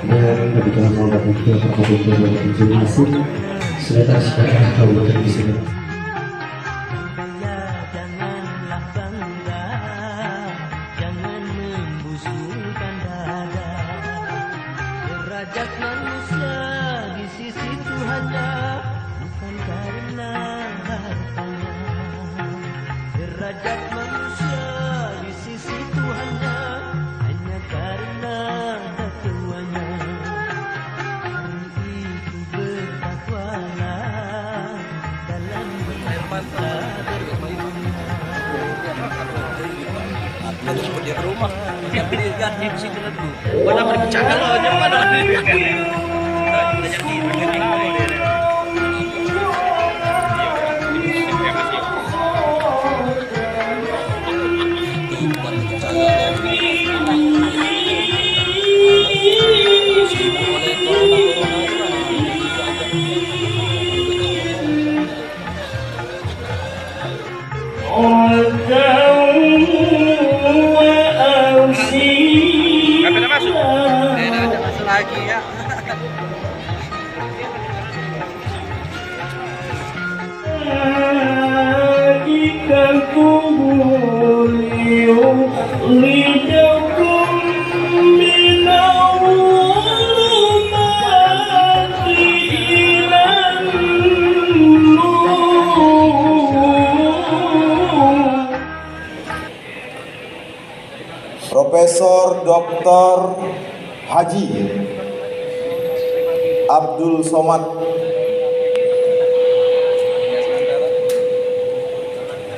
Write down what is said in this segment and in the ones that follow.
Dan ketika saudara itu apabila berkunjung masuk sudah sekarang tahu terbiasa. Derajat manusia di sisi Tuhannya bukan karena hartanya. Derajat manusia di sisi Tuhannya hanya karena takwanya. Hari itu bertakwalah dalam bermata berguna. Terus dia ke rumah, dia ganti di situ dulu. Mana berbicara loh, jangan ada lagi ya. Profesor Dr. Haji Abdul Somad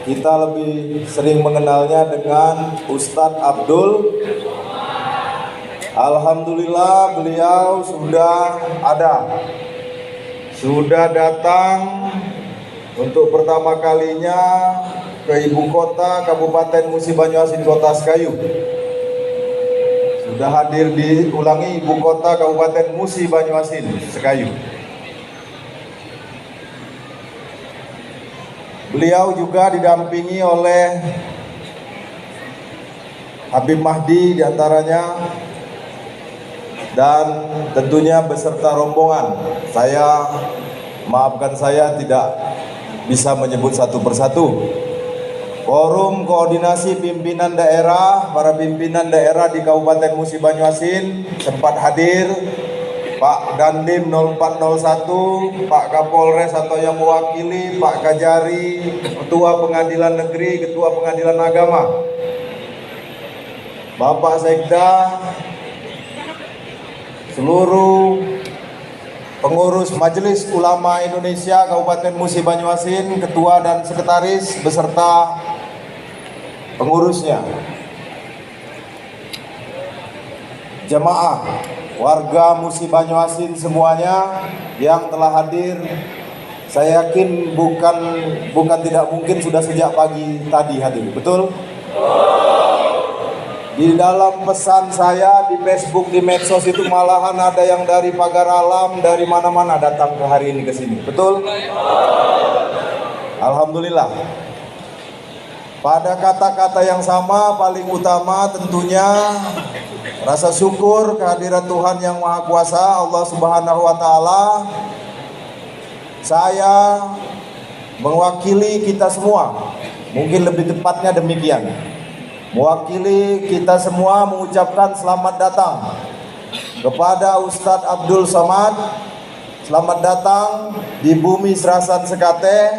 kita lebih sering mengenalnya dengan Ustadz Abdul. Alhamdulillah beliau sudah datang untuk pertama kalinya ke ibu kota Kabupaten Musi Banyuasin, Kota Sekayu. Sudah hadir diulangi ibu kota Kabupaten Musi Banyuasin, Sekayu. Beliau juga didampingi oleh Habib Mahdi diantaranya, dan tentunya beserta rombongan. Maafkan saya tidak bisa menyebut satu persatu. Forum koordinasi pimpinan daerah, para pimpinan daerah di Kabupaten Musi Banyuasin sempat hadir. Pak Dandim 0401, Pak Kapolres atau yang mewakili, Pak Kajari, Ketua Pengadilan Negeri, Ketua Pengadilan Agama, Bapak Sekda, seluruh pengurus Majelis Ulama Indonesia Kabupaten Musi Banyuasin, ketua dan sekretaris beserta pengurusnya, jemaah, warga Musi Banyuasin semuanya yang telah hadir. Saya yakin bukan tidak mungkin sudah sejak pagi tadi hadir, betul? Di dalam pesan saya di Facebook, di medsos itu malahan ada yang dari pagar alam, dari mana-mana datang ke hari ini ke sini, betul? Alhamdulillah. Pada kata-kata yang sama, paling utama tentunya rasa syukur kehadiran Tuhan Yang Maha Kuasa, Allah Subhanahu wa Ta'ala. Saya mewakili kita semua, mungkin lebih tepatnya demikian, mewakili kita semua mengucapkan selamat datang kepada Ustadz Abdul Somad. Selamat datang di bumi Serasan Sekate,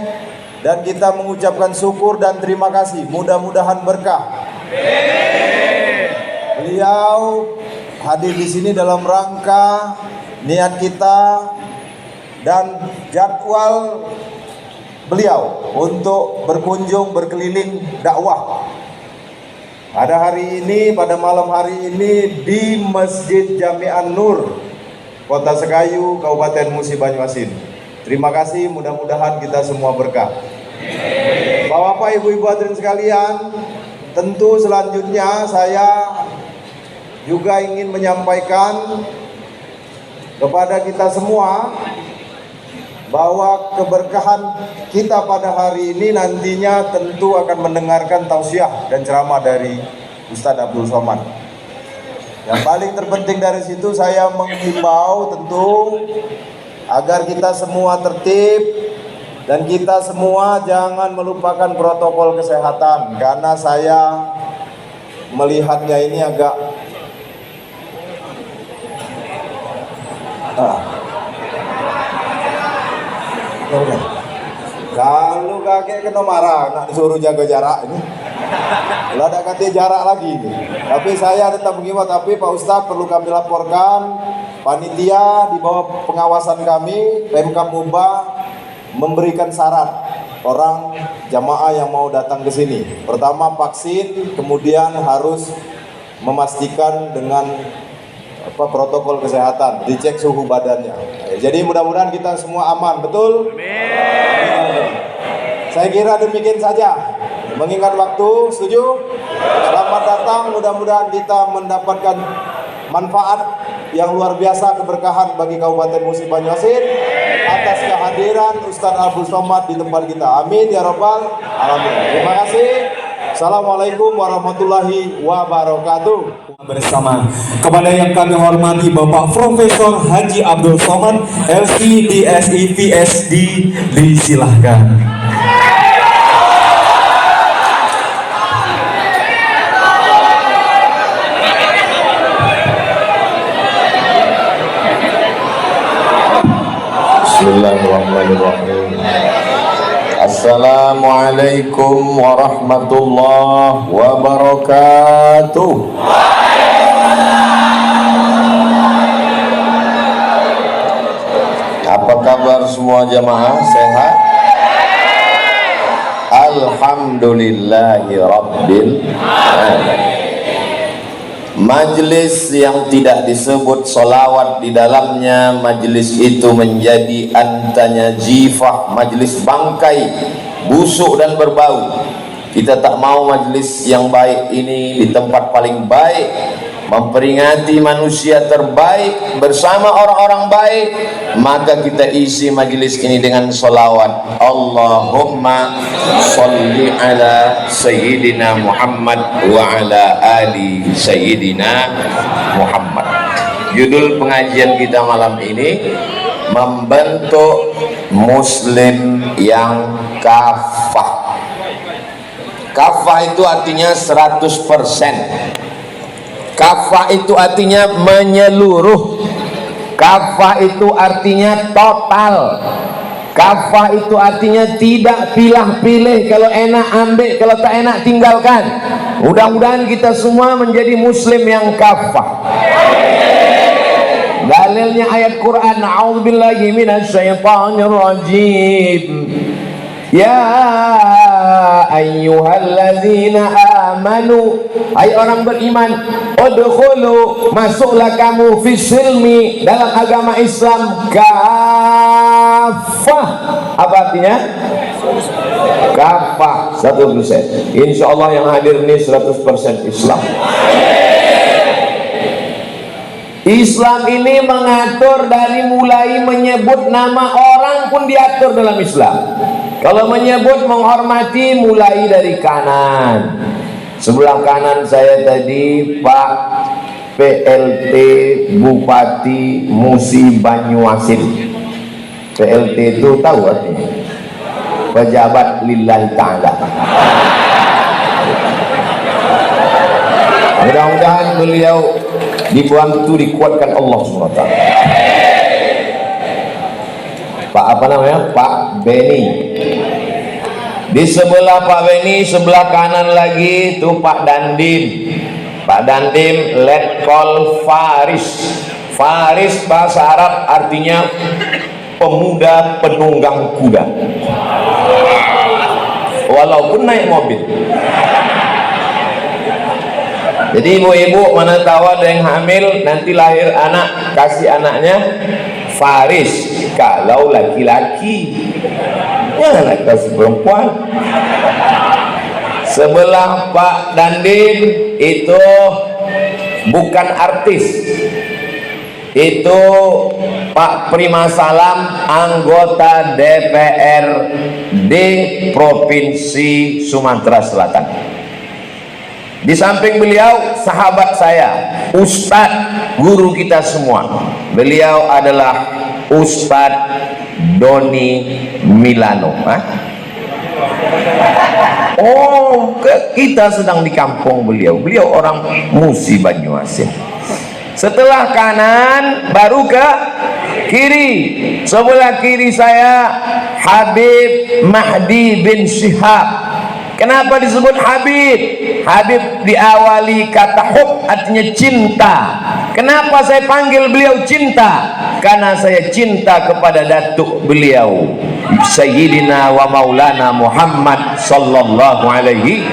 dan kita mengucapkan syukur dan terima kasih. Mudah-mudahan berkah. Beliau hadir di sini dalam rangka niat kita dan jadwal beliau untuk berkunjung berkeliling dakwah. Pada hari ini, pada malam hari ini di Masjid Jami'an Nur, Kota Sekayu, Kabupaten Musi Banyuasin. Terima kasih, mudah-mudahan kita semua berkah. Bapak-bapak, ibu-ibu hadirin sekalian, tentu selanjutnya saya juga ingin menyampaikan kepada kita semua bahwa keberkahan kita pada hari ini nantinya tentu akan mendengarkan tausiah dan ceramah dari Ustadz Abdul Somad. Yang paling terpenting dari situ saya menghimbau tentu agar kita semua tertib dan kita semua jangan melupakan protokol kesehatan, karena saya melihatnya ini agak kalau kakek kena marah nak disuruh jaga jarak ini, kalau ada kata jarak lagi ini. Tapi saya tetap mengimbau, tapi Pak Ustadz perlu kami laporkan, panitia di bawah pengawasan kami Pemkab Mubah memberikan syarat orang jamaah yang mau datang ke sini. Pertama vaksin, kemudian harus memastikan dengan protokol kesehatan, dicek suhu badannya. Jadi mudah-mudahan kita semua aman, betul? Amin. Saya kira demikian saja. Mengingat waktu, setuju? Selamat datang, mudah-mudahan kita mendapatkan manfaat yang luar biasa, keberkahan bagi Kabupaten Musi Banyuasin atas kehadiran Ustadz Abdul Somad di tempat kita. Amin ya Rabbal Alamin. Terima kasih. Assalamualaikum warahmatullahi wabarakatuh. Bersama kepada yang kami hormati Bapak Profesor Haji Abdul Somad, LC DSI VSD, disilahkan. Bismillahirrahmanirrahim. Assalamualaikum warahmatullahi wabarakatuh. Apa kabar semua jamaah? Sehat? Alhamdulillahi Rabbil Alamin. Majlis yang tidak disebut solawat di dalamnya, majlis itu menjadi antanya jifah, majlis bangkai, busuk dan berbau. Kita tak mau majlis yang baik ini di tempat paling baik, memperingati manusia terbaik bersama orang-orang baik, maka kita isi majlis ini dengan solawat. Allahumma salli ala Sayyidina Muhammad wa ala ali Sayyidina Muhammad. Judul pengajian kita malam ini, membentuk muslim yang kafah. Kafah itu artinya 100%. Kafah itu artinya menyeluruh. Kafah itu artinya total. Kafah itu artinya tidak pilih-pilih, kalau enak ambil, kalau tak enak tinggalkan. Mudah-mudahan kita semua menjadi muslim yang kafah. Dalilnya ayat Quran, a'udzubillahi minasyaitonirrajim. Ya ayyuhalladzina amanu, hai orang beriman, udkhulu, masuklah kamu fisilmi, dalam agama Islam, kafah. Apa artinya? Kafah 100%. Insyaallah yang hadir ini 100% Islam. Islam ini mengatur dari mulai menyebut nama orang pun diatur dalam Islam. Kalau menyebut menghormati mulai dari kanan. Sebelah kanan saya tadi Pak PLT Bupati Musi Banyuasin. PLT itu tahu artinya? Pejabat lillahi ta'ala. Mudah-mudahan beliau dibantu, dikuatkan Allah SWT. Pak apa namanya? Pak Beni. Di sebelah Pak Beni, sebelah kanan lagi itu Pak Dandim. Pak Dandim Letkol Faris. Faris bahasa Arab artinya pemuda penunggang kuda. Walaupun naik mobil. Jadi ibu-ibu mana tahu ada yang hamil, nanti lahir anak, kasih anaknya Faris. Kalau laki-laki, jangan kasih perempuan. Sebelah Pak Dandin itu bukan artis, itu Pak Prima Salam, anggota DPRD Provinsi Sumatera Selatan. Di samping beliau sahabat saya, Ustadz, guru kita semua. Beliau adalah Ustadz Doni Milano. Oh, kita sedang di kampung beliau. Beliau orang Musi Banyuasin. Setelah kanan baru ke kiri. Sebelah kiri saya Habib Mahdi bin Syihab. Kenapa disebut Habib? Habib diawali kata hub, artinya cinta. Kenapa saya panggil beliau cinta? Karena saya cinta kepada datuk beliau Sayyidina wa Maulana Muhammad sallallahu alaihi.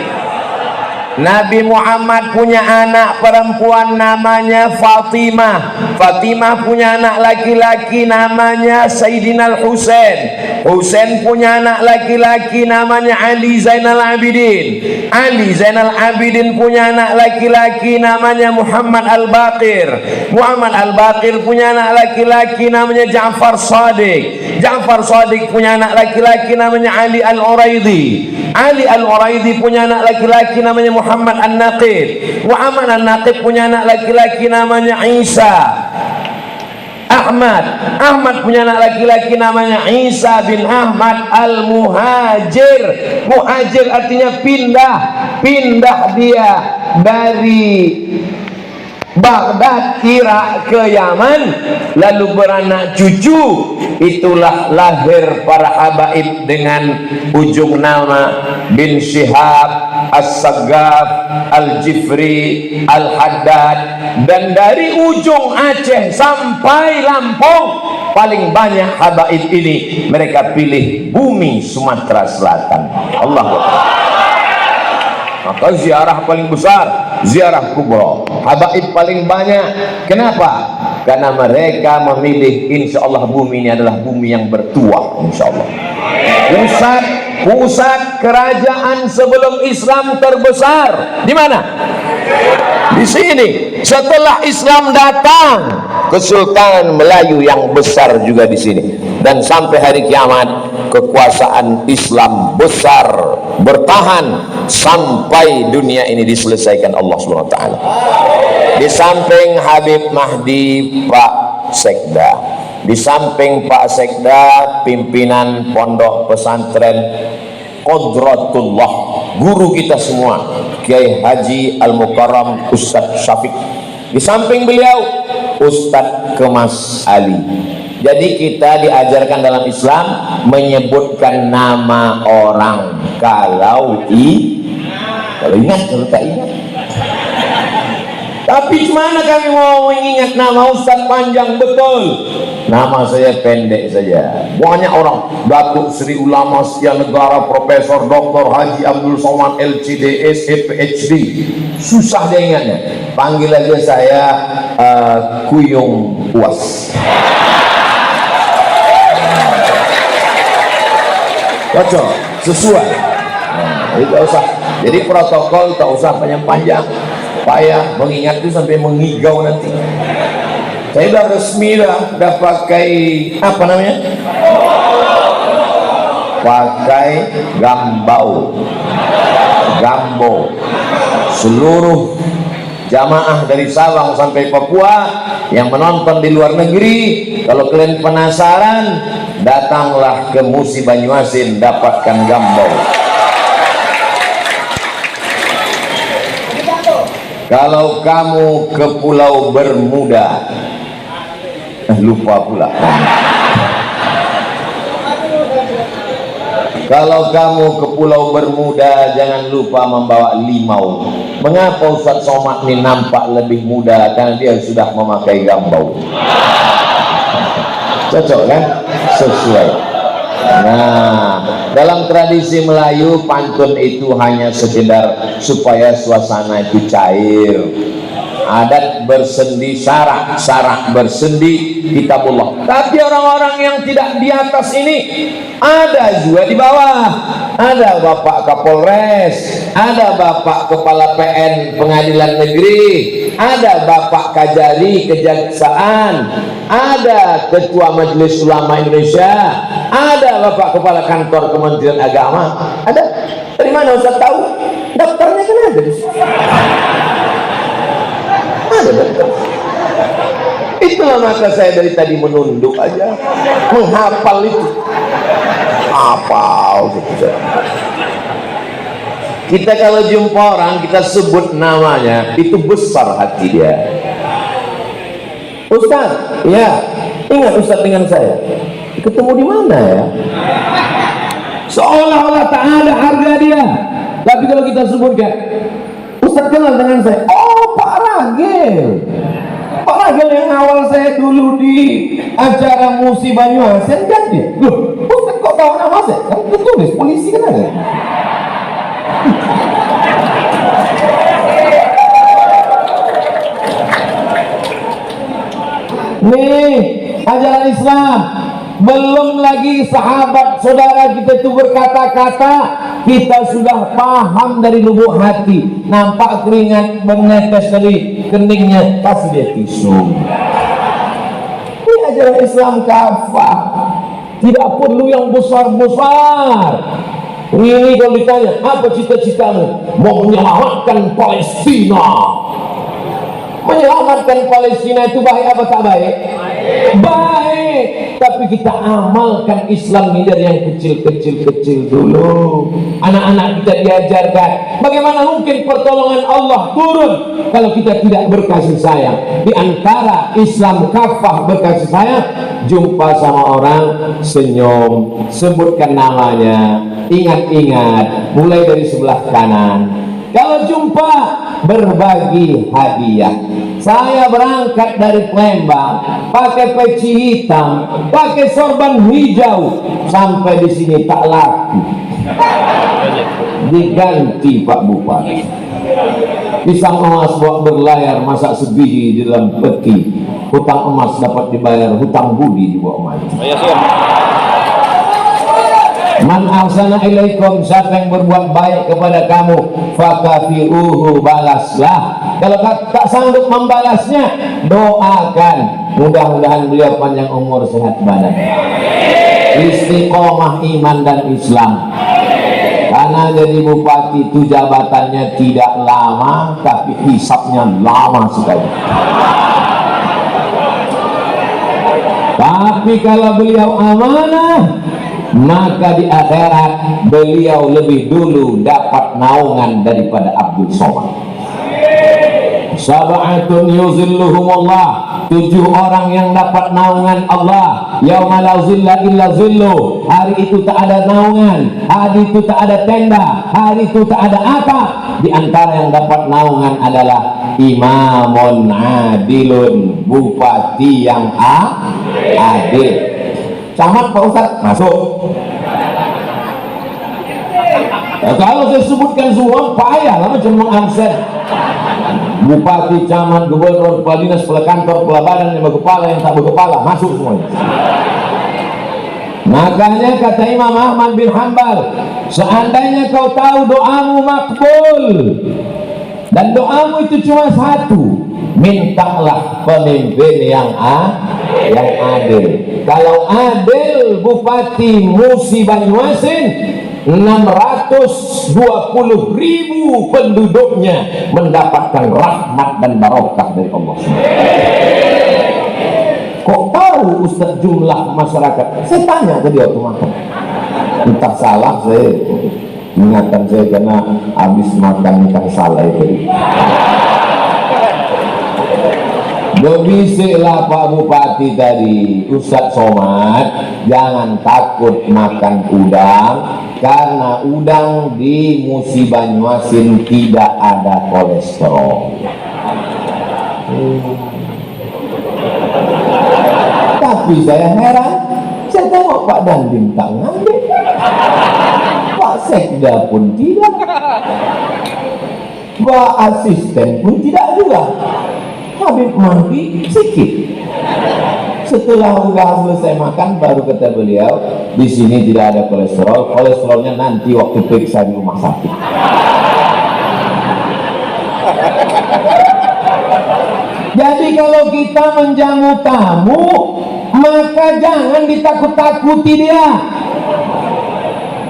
Nabi Muhammad punya anak perempuan namanya Fatimah. Fatimah punya anak laki-laki namanya Sayyidina Husain. Husain punya anak laki-laki namanya Ali Zainal Abidin. Ali Zainal Abidin punya anak laki-laki namanya Muhammad Al-Baqir. Muhammad Al-Baqir punya anak laki-laki namanya Ja'far Shadiq. Ja'far Shadiq punya anak laki-laki namanya Ali Al-Uraidi. Ali Al-Uraidi punya anak laki-laki namanya Muhammad An-Naqib. Muhammad An-Naqib punya anak laki-laki namanya Isa. Ahmad punya anak laki-laki namanya Isa bin Ahmad Al-Muhajir. Muhajir artinya pindah dia dari Baghdad, Irak ke Yaman, lalu beranak cucu. Itulah lahir para habaib dengan ujung nama bin Syihab, As-Saggaf, Al-Jifri, Al-Haddad. Dan dari ujung Aceh sampai Lampung, paling banyak habaib ini mereka pilih bumi Sumatera Selatan. Allahu Akbar. Maka ziarah paling besar, ziarah kubra. Habaib paling banyak. Kenapa? Karena mereka memilih, insya Allah bumi ini adalah bumi yang bertuah, insya Allah. Pusat kerajaan sebelum Islam terbesar di mana? Di sini. Setelah Islam datang, Kesultanan Melayu yang besar juga di sini. Dan sampai hari kiamat, kekuasaan Islam besar bertahan sampai dunia ini diselesaikan Allah Subhanahu wa taala. Di samping Habib Mahdi, Pak Sekda. Di samping Pak Sekda, pimpinan pondok pesantren Qudratullah, guru kita semua, Kiai Haji Al-Mukarram Ustadz Syafiq. Di samping beliau Ustadz Kemas Ali. Jadi kita diajarkan dalam Islam menyebutkan nama orang kalau ingat, kalau tak ingat. Tapi gimana kami mau mengingat nama Ustadz panjang betul? Nama saya pendek saja. Banyak orang, Datuk Sri Ulama Setia Negara Profesor Dr. Haji Abdul Somad LCDS PhD. Susah dia ingatnya. Panggil aja saya Kuyung Uas. Cocok, sesuai. Jadi tak usah. Jadi protokol tak usah panjang-panjang. Payah mengingat itu sampai mengigau nanti. Saya udah resmi dah pakai apa namanya? Pakai gambo. Seluruh jamaah dari Sabang sampai Papua yang menonton di luar negeri, kalau kalian penasaran, datanglah ke Musi Banyuasin, dapatkan gambo. Kalau kamu ke Pulau Bermuda, lupa pula. Kalau kamu ke Pulau Bermuda, jangan lupa membawa limau. Mengapa Ustadz Somad ini nampak lebih muda? Karena dia sudah memakai gambau. Cocok kan? Sesuai. Nah, dalam tradisi Melayu, pantun itu hanya sekedar supaya suasana itu cair. adat bersendi syarak, syarak bersendi kitabullah. Tapi orang-orang yang tidak di atas ini ada juga di bawah. Ada Bapak Kapolres, ada Bapak Kepala PN Pengadilan Negeri, ada Bapak Kajari Kejaksaan, ada Ketua Majelis Ulama Indonesia, ada Bapak Kepala Kantor Kementerian Agama. Ada. Dari mana Ustaz tahu? Daftarnya kan ada di sini. Ada daftar. Itulah maka saya dari tadi menunduk aja, menghafal itu. Hafal gitu. Kita kalau jumpa orang, kita sebut namanya, itu besar hati dia. Ustaz, ya, ingat Ustaz dengan saya. Ketemu di mana ya? Seolah-olah tak ada harga dia. Tapi kalau kita sebutkan, Ustaz kenal dengan saya. Oh, Pak Ragil. Pak Ragil yang awal saya dulu di acara Musi Banyuasin kan dia. Loh, Ustaz kok tahu nama saya? Kan tulis polisi kan ada. Nih, ajaran Islam. Belum lagi sahabat saudara kita itu berkata-kata, kita sudah paham dari lubuk hati. Nampak keringat menetes dari keningnya, kasih dia tisu. Ini ajaran Islam kafah. Tidak perlu yang besar-besar. Ini kalau ditanya, apa cita-citamu? Mau menyelamatkan Palestina. Menyelamatkan Palestina itu baik apa tak baik? Baik. Tapi kita amalkan Islam ini dari yang kecil-kecil dulu. Anak-anak kita diajarkan bagaimana mungkin pertolongan Allah turun kalau kita tidak berkasih sayang. Di antara Islam kafah berkasih sayang, jumpa sama orang senyum, sebutkan namanya, ingat-ingat, mulai dari sebelah kanan. Kalau jumpa, berbagi hadiah. Saya berangkat dari Palembang, pakai peci hitam, pakai sorban hijau, sampai di sini tak laku. Diganti Pak Bupati. Pisang emas bawa berlayar, masak sebiji di dalam peti. Hutang emas dapat dibayar, hutang budi dibawa mati. Man ahsana ilaikum, siapa yang berbuat baik kepada kamu, fakafiruhu, balaslah. Kalau tak sanggup membalasnya, doakan, mudah-mudahan beliau panjang umur, sehat badan, istiqomah iman dan Islam. Karena jadi bupati itu jabatannya tidak lama, tapi hisapnya lama sekali. Tapi kalau beliau amanah, maka di akhirat beliau lebih dulu dapat naungan daripada Abdul Somad. Sab'atun yuzilluhumullah, 7 orang yang dapat naungan Allah. Yauma la zilla illa zillu, hari itu tak ada naungan, hari itu tak ada tenda, hari itu tak ada atap. Di antara yang dapat naungan adalah imamun adilun, bupati yang adil. Camat Pak Ustaz masuk. Kalau saya sebutkan semua payah lah macam mengabsen. Bupati, camat, gubernur, kepala dinas, kepala kantor, kepala badan, yang berkepala, yang tak berkepala, masuk semuanya. Makanya kata Imam Ahmad bin Hanbal, seandainya kau tahu doamu makbul dan doamu itu cuma satu, mintalah pemimpin yang adil. Kalau adil, Bupati Musi Banyuasin 620.000 penduduknya mendapatkan rahmat dan barokah dari Allah. Kok tahu Ustaz jumlah masyarakat? Saya tanya tadi waktu makan. Entah salah, saya ingatan saya karena habis makan ikan salah itu. Berbisiklah Pak Bupati tadi, Ustaz Somad, jangan takut makan udang, karena udang di Musi Banyuasin tidak ada kolesterol. Tapi saya heran, saya tengok Pak Dandim tak ngambil, Pak Sekda pun tidak, Pak Asisten pun tidak juga. Habib mandi sikit. Setelah udah selesai makan baru kata beliau, di sini tidak ada kolesterol, kolesterolnya nanti waktu periksa di rumah sakit. Jadi kalau kita menjamu tamu, maka jangan ditakut-takuti dia.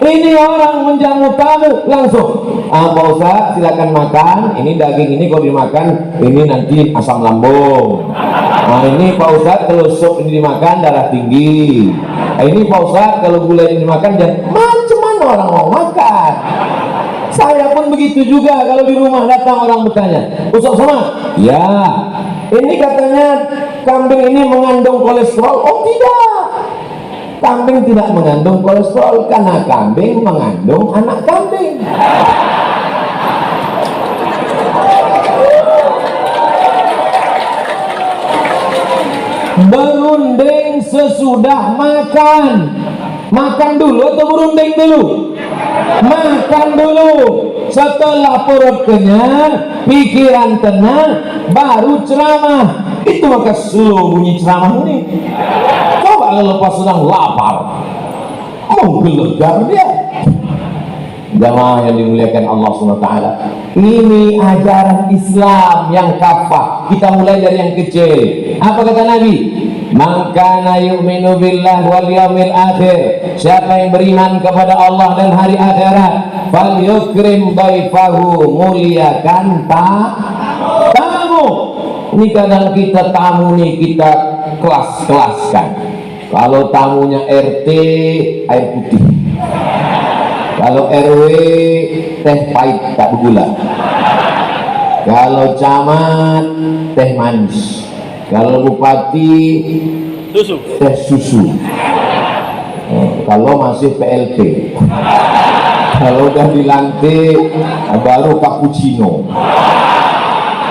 Ini orang menjamu tamu langsung, Pak Ustaz silakan makan. Ini daging ini kalau dimakan ini nanti asam lambung. Nah ini Pak Ustaz kalau sup ini dimakan darah tinggi. Nah, ini Pak Ustaz kalau gula ini dimakan jangan. Macam mana orang mau makan? Saya pun begitu juga kalau di rumah datang orang bertanya, Ustaz sama? Ya. Ini katanya kambing ini mengandung kolesterol. Oh tidak. Kambing tidak mengandung kolesterol karena kambing mengandung anak kambing. Berunding sesudah makan. Makan dulu atau berunding dulu? Makan dulu. Setelah perut kenyang, pikiran tenang, baru ceramah. Itu maka slow bunyi ceramah ini. Coba kalau pas sedang lapar, mau gelegar dia. Jamaah yang dimuliakan Allah SWT, ini ajaran Islam yang kafah. Kita mulai dari yang kecil. Apa kata Nabi? Man kana yu'minu billah wal yawmil akhir, siapa yang beriman kepada Allah dan hari akhirat, falyukrim dhaifahu, muliakan tamu. Ini kadang kita tamu nih kita kelas-kelaskan. Kalau tamunya RT air putih, kalau RW teh pahit tak bergula, kalau camat teh manis, kalau bupati Susu. teh susu. Kalau masih PLT, kalau udah dilantik baru cappuccino.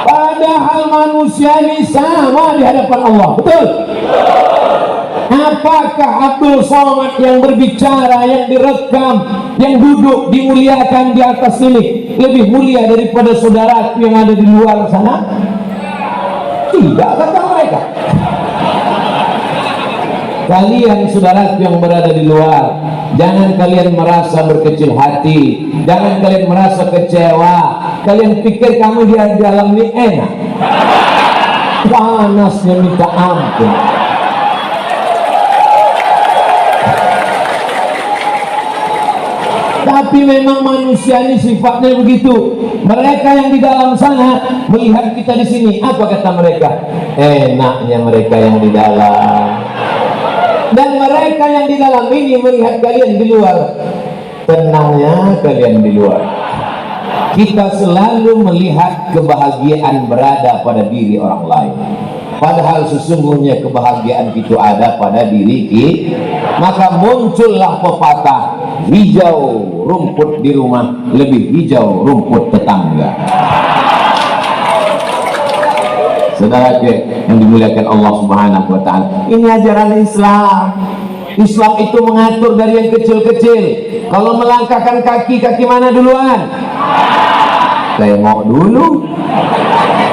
Padahal manusia ini sama di hadapan Allah, betul? Apakah Abdul Somad yang berbicara, yang direkam, yang duduk dimuliakan di atas ini lebih mulia daripada saudara yang ada di luar sana? Tidak, kata mereka. Kalian saudara yang berada di luar, jangan kalian merasa berkecil hati, jangan kalian merasa kecewa. Kalian pikir kamu di dalam ini enak, panasnya minta ampun. Tapi memang manusia ini sifatnya begitu. Mereka yang di dalam sana melihat kita di sini, apa kata mereka? Enaknya mereka yang di dalam. Dan mereka yang di dalam ini melihat kalian di luar, tenangnya kalian di luar. Kita selalu melihat kebahagiaan berada pada diri orang lain, padahal sesungguhnya kebahagiaan itu ada pada diri kita. Maka muncullah pepatah, hijau rumput di rumah lebih hijau rumput tetangga. Saudara yang dimuliakan Allah Subhanahu wa Ta'ala, ini ajaran Islam. Islam itu mengatur dari yang kecil-kecil. Kalau melangkahkan kaki, kaki mana duluan? Tengok dulu.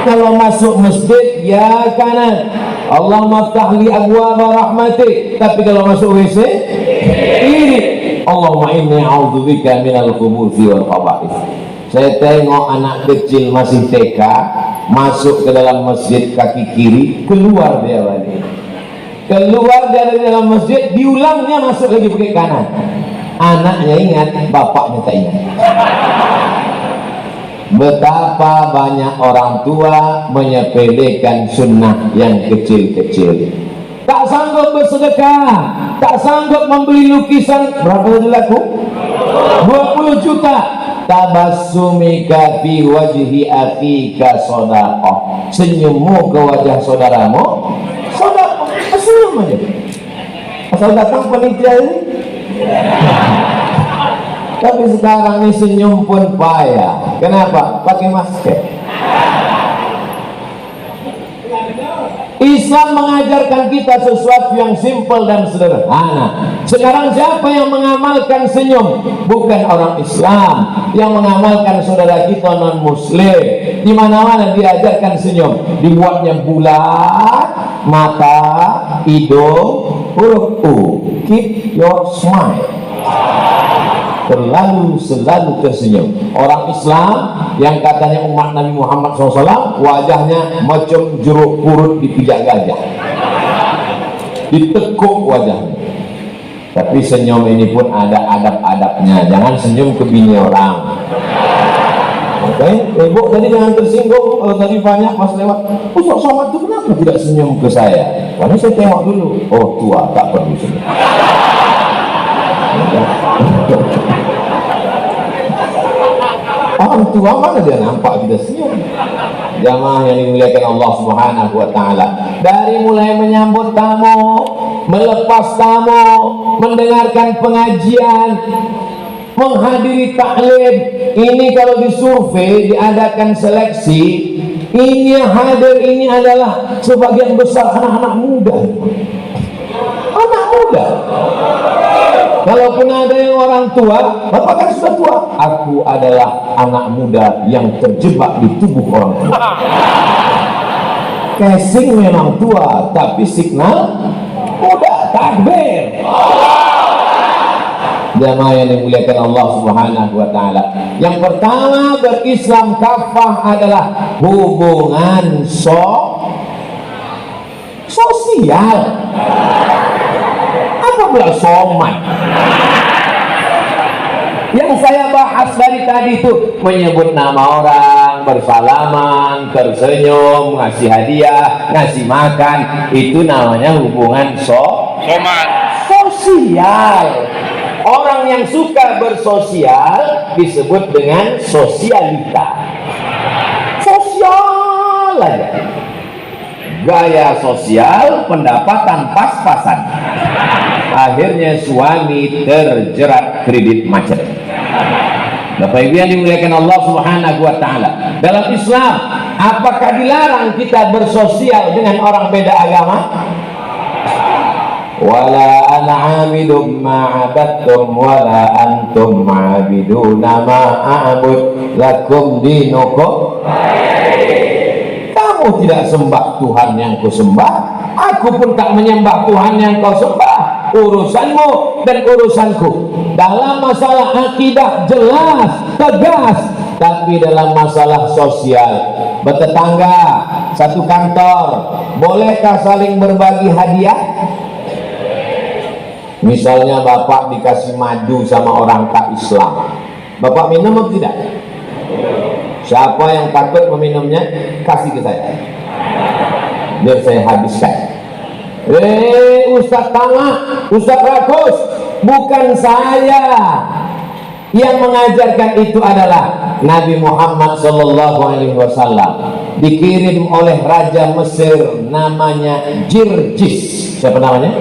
Kalau masuk masjid, ya kanan. Allah maftahli abwaaba rahmatik. Tapi kalau masuk WC, kiri. Allahumma inni a'udzubika minal khubuthi wal khaba'ith. Saya tengok anak kecil masih TK masuk ke dalam masjid kaki kiri, keluar dia balik. Keluar dari dalam masjid, diulangnya masuk lagi pakai kanan. Anaknya ingat, bapaknya tak ingat. Betapa banyak orang tua menyepelekan sunnah yang kecil-kecil. Tak sanggup bersedekah, tak sanggup membeli lukisan. Berapa laku? 20 juta. Tabassumika fi wajhi akhika shadaqah. Senyummu ke wajah saudaramu sedekah. Senyum aja. Asal datang panitia ini. Tapi sekarang ini senyum pun payah. Kenapa? Pakai masker. Islam mengajarkan kita sesuatu yang simpel dan sederhana. Sekarang siapa yang mengamalkan senyum? Bukan orang Islam. Yang mengamalkan saudara kita non muslim. Di mana-mana diajarkan senyum, dibuatnya bulat, mata, hidung, huruf U. Keep your smile. Selalu tersenyum. Orang Islam yang katanya umat Nabi Muhammad SAW, wajahnya macam jeruk purut dipijak gajah, ditekuk wajahnya. Tapi senyum ini pun ada adab-adabnya. Jangan senyum ke bini orang. Oke, ibu tadi jangan tersinggung. Kalau tadi banyak pas lewat, Ustaz Somad itu kenapa tidak senyum ke saya? Karena saya tengok dulu. Oh tua, tak perlu senyum. Orang tua mana dia nampak kita senyum? Jamaah yang dimuliakan Allah Subhanahu wa taala, dari mulai menyambut tamu, melepas tamu, mendengarkan pengajian, menghadiri taklim, ini kalau disurvei, diadakan seleksi, ini yang hadir ini adalah sebagian besar anak-anak muda. Anak muda. Kalaupun ada yang orang tua, bapak kan sudah tua. Aku adalah anak muda yang terjebak di tubuh orang tua. Casing memang tua, tapi signal muda. Takbir. Jamaah yang dimuliakan Allah Subhanahu wa taala. Yang pertama, berislam kafah adalah hubungan sosial. Apa pula somat? Yang saya bahas dari tadi itu menyebut nama orang, bersalaman, tersenyum, ngasih hadiah, ngasih makan, itu namanya hubungan Somat. sosial. Orang yang suka bersosial disebut dengan sosialita. Sosial aja. Gaya sosial, pendapatan pas-pasan. Akhirnya suami terjerat kredit macet. Bapak Ibu yang dimuliakan Allah Subhanahu wa taala, dalam Islam apakah dilarang kita bersosial dengan orang beda agama? Wala ana 'abidum ma 'abadtum wala antum 'abiduna ma a'bud lakum dinukum. Kamu tidak sembah Tuhan yang kau sembah, aku pun tak menyembah Tuhan yang kau sembah. Urusanmu dan urusanku. Dalam masalah akidah jelas, tegas. Tapi dalam masalah sosial, bertetangga, satu kantor, bolehkah saling berbagi hadiah? Misalnya bapak dikasih madu sama orang tak Islam, bapak minum atau tidak? Siapa yang takut meminumnya, kasih ke saya, biar saya habiskan. Ustaz Tama, Ustaz Rakus, bukan saya yang mengajarkan, itu adalah Nabi Muhammad SAW. Dikirim oleh Raja Mesir namanya Jirjis. Siapa namanya?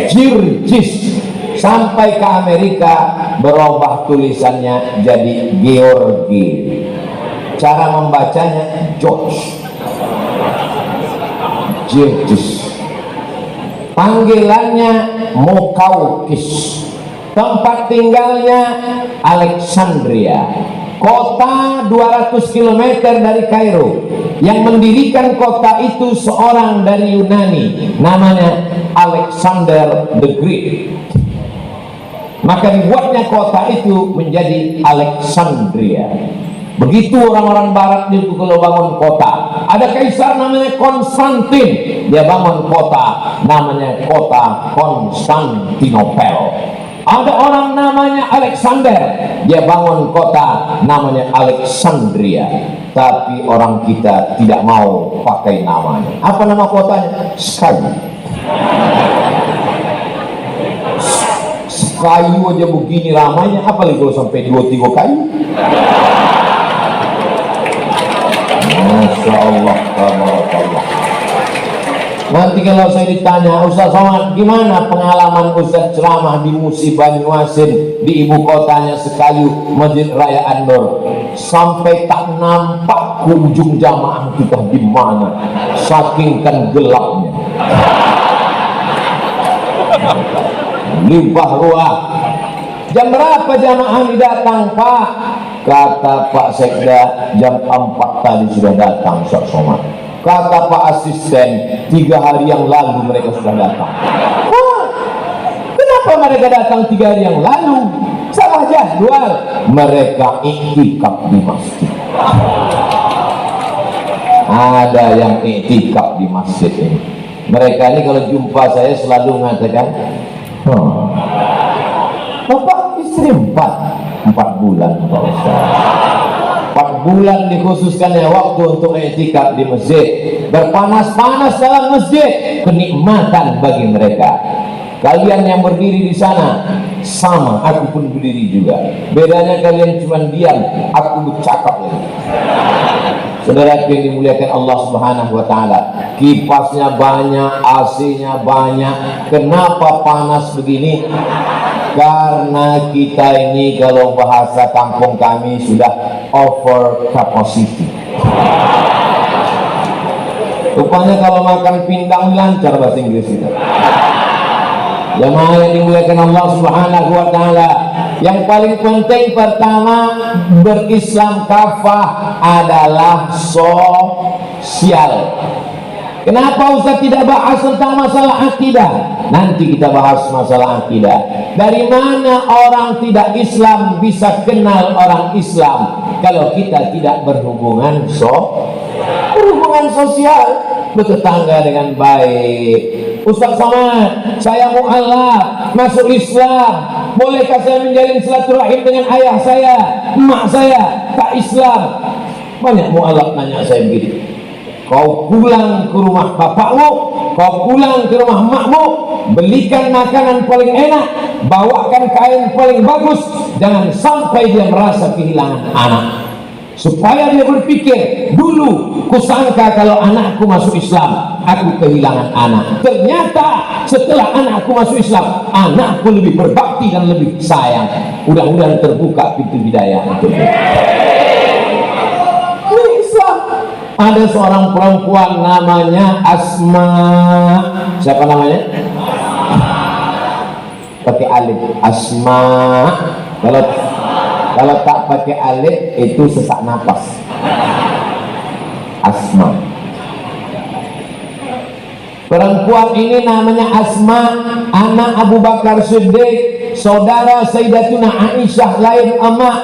Jirjis. Sampai ke Amerika, berubah tulisannya jadi Georgi. Cara membacanya George. Jirjis. Panggilannya Mukaukis. Tempat tinggalnya Alexandria. Kota 200 km dari Kairo. Yang mendirikan kota itu seorang dari Yunani, namanya Alexander the Great. Maka dibuatnya kota itu menjadi Alexandria. Begitu orang-orang barat itu kalau bangun kota, ada kaisar namanya Konstantin, dia bangun kota namanya kota Konstantinopel. Ada orang namanya Alexander, dia bangun kota namanya Alexandria. Tapi orang kita tidak mau pakai namanya. Apa nama kotanya? Kayu. Kayu aja begini ramainya, apalagi kalau sampai 2-3 kayu. Masya Allah, tabarakallah. Nanti kalau saya ditanya, Ustaz Somad, gimana pengalaman Ustaz ceramah di Musi Banyuasin, di ibu kotanya Sekayu, Masjid Raya An-Nur? sampai tak nampak ke ujung jamaah kita di mana, saking kan gelapnya. Limpah ruah. Jam berapa jamaah ini datang, Pak? Kata Pak Sekda, jam 4 tadi sudah datang Ustaz Somad. Kata Pak Asisten, 3 hari yang lalu mereka sudah datang. Wah, kenapa mereka datang 3 hari yang lalu? Salah jadwal. Mereka iktikaf di masjid. Ada yang iktikaf di masjid ini. Mereka ini kalau jumpa saya selalu mengatakan, Bapak istri 4 bulan Pak Ustaz. 4 bulan dikhususkannya waktu untuk iktikaf di masjid. Berpanas-panas dalam masjid, kenikmatan bagi mereka. Kalian yang berdiri di sana sama, aku pun berdiri juga. Bedanya kalian cuma diam, aku bercakap lagi. Saudara yang dimuliakan Allah Subhanahu wa taala, kipasnya banyak, AC-nya banyak. Kenapa panas begini? Karena kita ini kalau bahasa kampung kami sudah over capacity. Rupanya kalau makan pindang lancar bahasa Inggris kita. Jemaah yang dimuliakan Allah Subhanahu wa taala, yang paling penting pertama berislam kafah adalah sosial. Kenapa Ustaz tidak bahas tentang masalah akidah? Nanti kita bahas masalah akidah. Dari mana orang tidak Islam bisa kenal orang Islam kalau kita tidak berhubungan sosial, bertetangga dengan baik. Ustaz Somad, saya mu'alaf, masuk Islam, bolehkah saya menjalin silaturahim dengan ayah saya, emak saya, tak Islam? Banyak mu'alaf nanya saya begitu. Kau pulang ke rumah bapakmu, kau pulang ke rumah emakmu, belikan makanan paling enak, bawakan kain paling bagus, jangan sampai dia merasa kehilangan anak. Supaya dia berpikir, dulu kusangka kalau anakku masuk Islam, aku kehilangan anak. Ternyata setelah anakku masuk Islam, anakku lebih berbakti dan lebih sayang. Mudah-mudahan terbuka pintu hidayah untuknya. Ini Islam. Ada seorang perempuan namanya Asma. Siapa namanya? Pakai alif. Asma. Kalau tak pakai alif itu sesak napas. Asma. Perempuan ini namanya Asma, anak Abu Bakar Siddiq, saudara Sayyidatuna Aisyah, lain emak,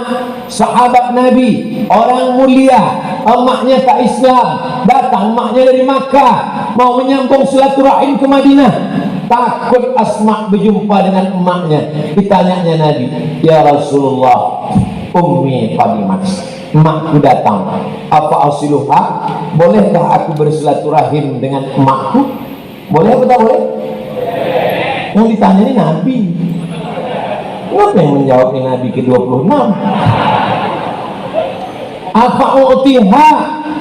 sahabat Nabi, orang mulia. Emaknya tak Islam, datang emaknya dari Makkah, mau menyambung silaturahim ke Madinah. Takut Asma berjumpa dengan emaknya. Ditanyanya Nabi, ya Rasulullah, ummi qadimat, emakku datang, apa asiluha, bolehkah aku bersilaturahim dengan emakku? Boleh atau tak boleh? Yang ditanya ini Nabi. Kenapa yang menjawab ini Nabi ke-26? Apa u'tiha?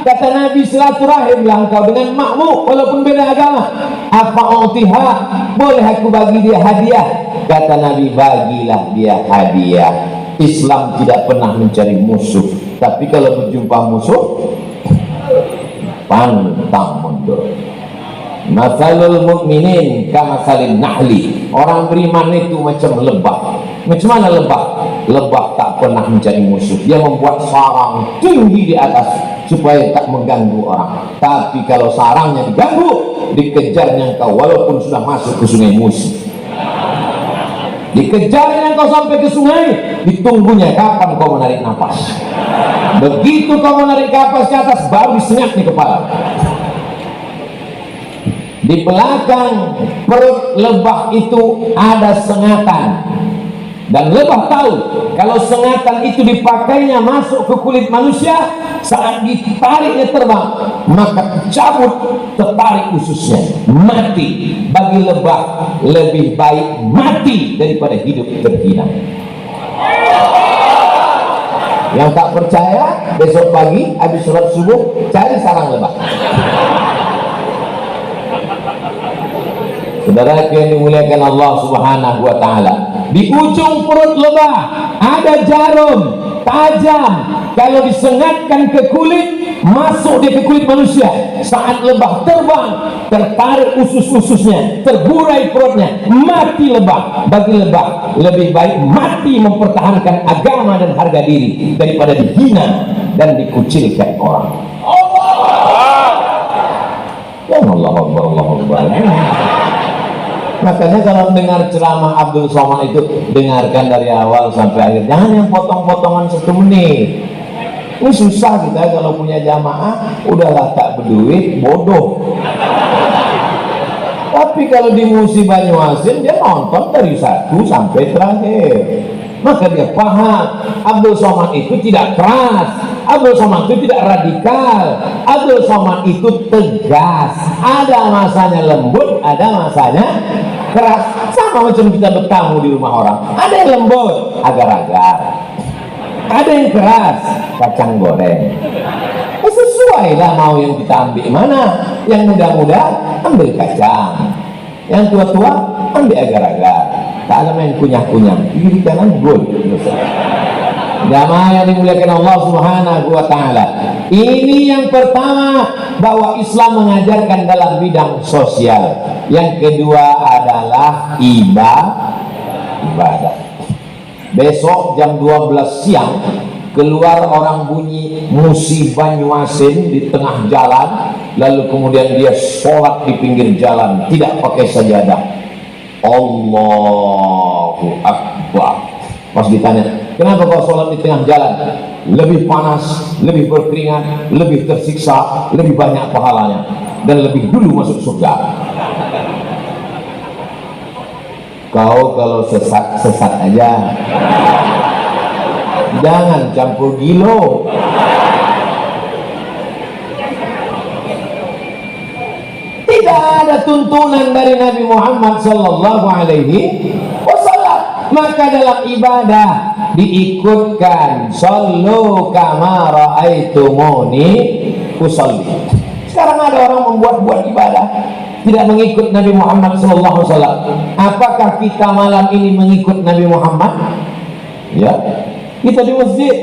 Kata Nabi, silaturahimlah engkau dengan makmu walaupun beda agama. Apa u'tiha? Boleh aku bagi dia hadiah? Kata Nabi, bagilah dia hadiah. Islam tidak pernah mencari musuh, tapi kalau berjumpa musuh pantang mundur. Masalul mu'minin kamasalin nahli. Orang beriman itu macam lebah. Macam mana lebah? Lebah tak pernah mencari musuh. Dia membuat sarang tinggi di atas supaya tak mengganggu orang. Tapi kalau sarangnya diganggu, dikejarnya engkau walaupun sudah masuk ke sungai musuh. Dikejarnya engkau sampai ke sungai, ditunggunya kapan kau menarik nafas. Begitu kau menarik nafas ke atas, baru disenyap di kepala. Di belakang perut lebah itu ada sengatan, dan lebah tahu kalau sengatan itu dipakainya masuk ke kulit manusia, saat ditariknya terbang maka cabut tertarik ususnya, mati. Bagi lebah lebih baik mati daripada hidup terhina. Yang tak percaya, besok pagi habis sholat subuh cari sarang lebah. Saudara yang dimuliakan Allah Subhanahu wa taala, di ujung perut lebah ada jarum. tajam, kalau disengatkan ke kulit, masuk dia ke kulit manusia. Saat lebah terbang, tertarik usus-ususnya, terburai perutnya, mati lebah. Bagi lebah lebih baik mati mempertahankan agama dan harga diri daripada dihina dan dikucilkan orang. Ya Allah Akbar, Allah Akbar. Makanya kalau dengar ceramah Abdul Somad itu, dengarkan dari awal sampai akhir, jangan yang potong-potongan 1 menit. Ini susah kita kalau punya jamaah, udahlah tak berduit, bodoh. Tapi kalau di Musi Banyuasin, dia nonton dari 1 sampai terakhir. Maka dia paham Abdul Somad itu tidak keras, Abdul Somad itu tidak radikal, Abdul Somad itu tegas. Ada masanya lembut, ada masanya keras. Sama macam kita bertamu di rumah orang, ada yang lembut, agar-agar, ada yang keras, kacang goreng. Sesuai lah mau yang kita ambil mana. Yang muda-muda ambil kacang, yang tua-tua ambil agar-agar. Tak ada main kunyah-kunyah, kiri kanan gol. Jamaah yang dimuliakan Allah Subhanahu wa Ta'ala, ini yang pertama, bahwa Islam mengajarkan dalam bidang sosial. Yang kedua adalah ibadah. Besok jam 12 siang keluar orang bunyi Musi Banyuasin di tengah jalan, lalu kemudian dia sholat di pinggir jalan, tidak pakai sajadah. Allahu Akbar. Pas ditanya, kenapa kau sholat di tengah jalan? Lebih panas, lebih berkeringat, lebih tersiksa, lebih banyak pahalanya, dan lebih dulu masuk surga. Kau kalau sesat aja, jangan campur gilo. Tidak ada tuntunan dari Nabi Muhammad sallallahu alaihi wasallam. Maka dalam ibadah diikutkan, sallu kama raaitumuni usolli. Sekarang ada orang membuat-buat ibadah, tidak mengikut Nabi Muhammad sallallahu alaihi wasallam. Apakah kita malam ini mengikut Nabi Muhammad? Ya, kita di masjid,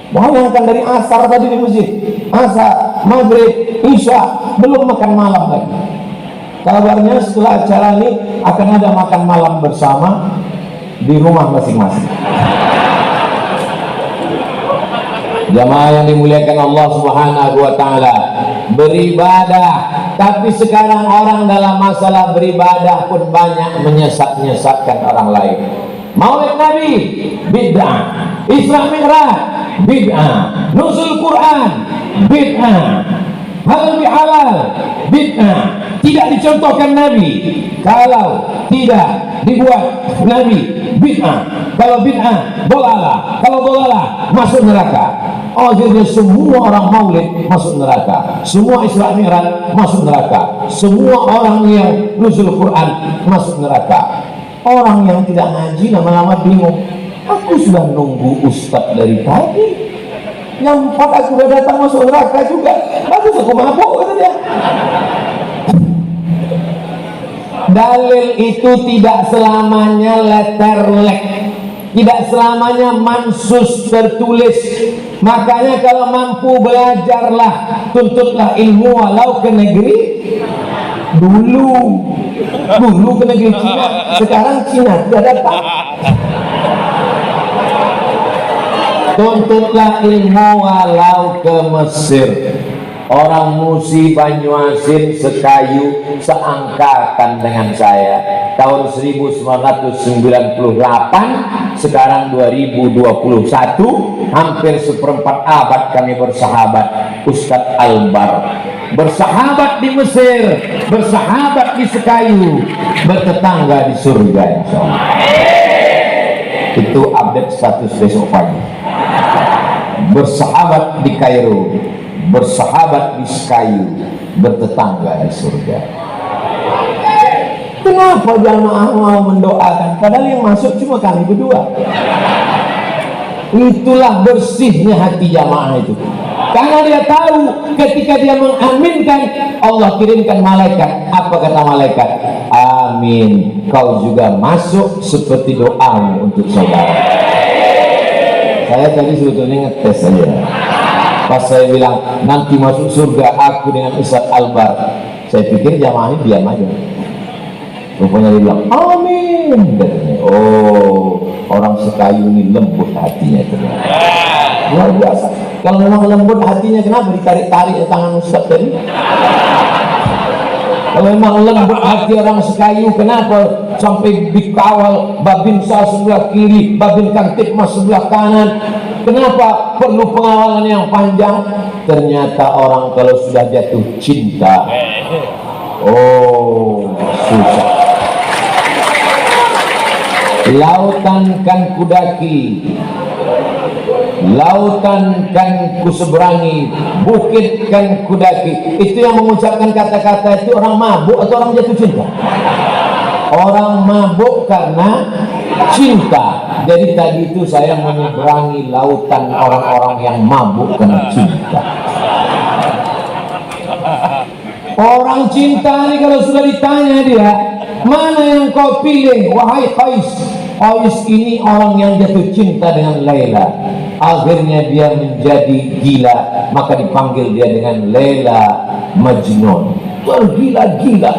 bayangkan dari asar tadi di masjid, asar, maghrib, isya, belum makan malam lagi. Kabarnya setelah acara ini akan ada makan malam bersama di rumah masing-masing. Jamaah yang dimuliakan Allah Subhanahu wa Ta'ala, beribadah, tapi sekarang orang dalam masalah beribadah pun banyak menyesat-nyesatkan orang lain. Maulid Nabi bid'ah, Isra Mi'raj bid'ah, nuzul Quran bid'ah, halal bihalal bid'ah, tidak dicontohkan Nabi. Kalau tidak dibuat Nabi, bid'ah. Kalau bid'ah, dolalah. Kalau dolalah, masuk neraka. Oh, jadi semua orang maulid masuk neraka, semua Isra Mi'raj masuk neraka, semua orang yang nuzul Quran masuk neraka. Orang yang tidak ngaji lama-lama bingung. Aku sudah nunggu ustaz dari tadi, yang 4 aku sudah datang masuk neraka juga. Bagus aku mabuk, kata dia. Dalil itu tidak selamanya letterlek, tidak selamanya mansus tertulis. Makanya kalau mampu belajarlah, tuntutlah ilmu walau ke negeri dulu ke negeri Cina. Sekarang Cina sudah datang. Tuntutlah ilmu walau ke Mesir. Orang Musi Banyuasin sekayu, seangkatan dengan saya, tahun 1998, sekarang 2021, hampir seperempat abad kami bersahabat. Ustadz Albar bersahabat di Mesir, bersahabat di sekayu, bertetangga di surga, insyaallah. Itu update status besok pagi. Bersahabat di Kairo, bersahabat di sekayu, bertetangga di surga. Kenapa jamaah mau mendoakan padahal yang masuk cuma kami berdua? Itulah bersihnya hati jamaah itu, karena dia tahu ketika dia mengaminkan, Allah kirimkan malaikat. Apa kata malaikat? Amin, kau juga masuk seperti doamu untuk saudara. Saya tadi sebetulnya ngetes saja. Pas saya bilang nanti masuk surga aku dengan Ustaz Albar, saya pikir jamaahnya diam aja. Rupanya dia bilang amin katanya. Oh, orang sekayu ini lembut hatinya ternyata. Luar biasa. Kalau memang lembut hatinya, kenapa ditarik-tarik tangan Ustaz tadi? Kalau memang lembut hati orang sekayu, kenapa sampai dikawal Babin Sah sebelah kiri, Babin Kamtipmas sebelah kanan? Kenapa perlu pengawalan yang panjang? Ternyata orang kalau sudah jatuh cinta, oh susah. Lautan kan kudaki, lautan kan kuseberangi, bukit kan kudaki. Itu yang mengucapkan kata-kata itu orang mabuk atau orang jatuh cinta? Orang mabuk karena cinta. Jadi tadi itu saya menyeberangi lautan orang-orang yang mabuk karena cinta. Orang cinta ini kalau sudah ditanya dia, mana yang kau pilih wahai Qais? Qais ini orang yang jatuh cinta dengan Laila. Akhirnya dia menjadi gila, maka dipanggil dia dengan Laila Majnun. Tergila-gila.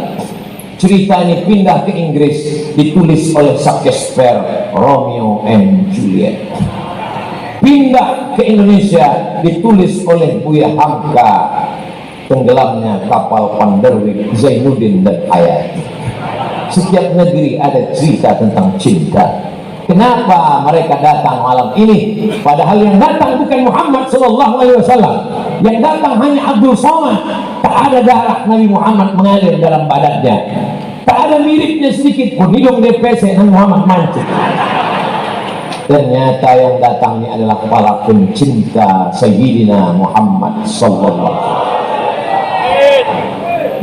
Cerita ini pindah ke Inggris, ditulis oleh Shakespeare, Romeo and Juliet. Pindah ke Indonesia, ditulis oleh Buya Hamka, tenggelamnya kapal Panderwik, Zainuddin dan Hayati. Setiap negeri ada cerita tentang cinta. Kenapa mereka datang malam ini? Padahal yang datang bukan Muhammad SAW, yang datang hanya Abdul Somad. Tak ada darah Nabi Muhammad mengalir dalam badannya, tak ada miripnya sedikit pun. Hidung DPC dan Muhammad mancing. Ternyata yang datang ini adalah para pencinta Sayyidina Muhammad SAW.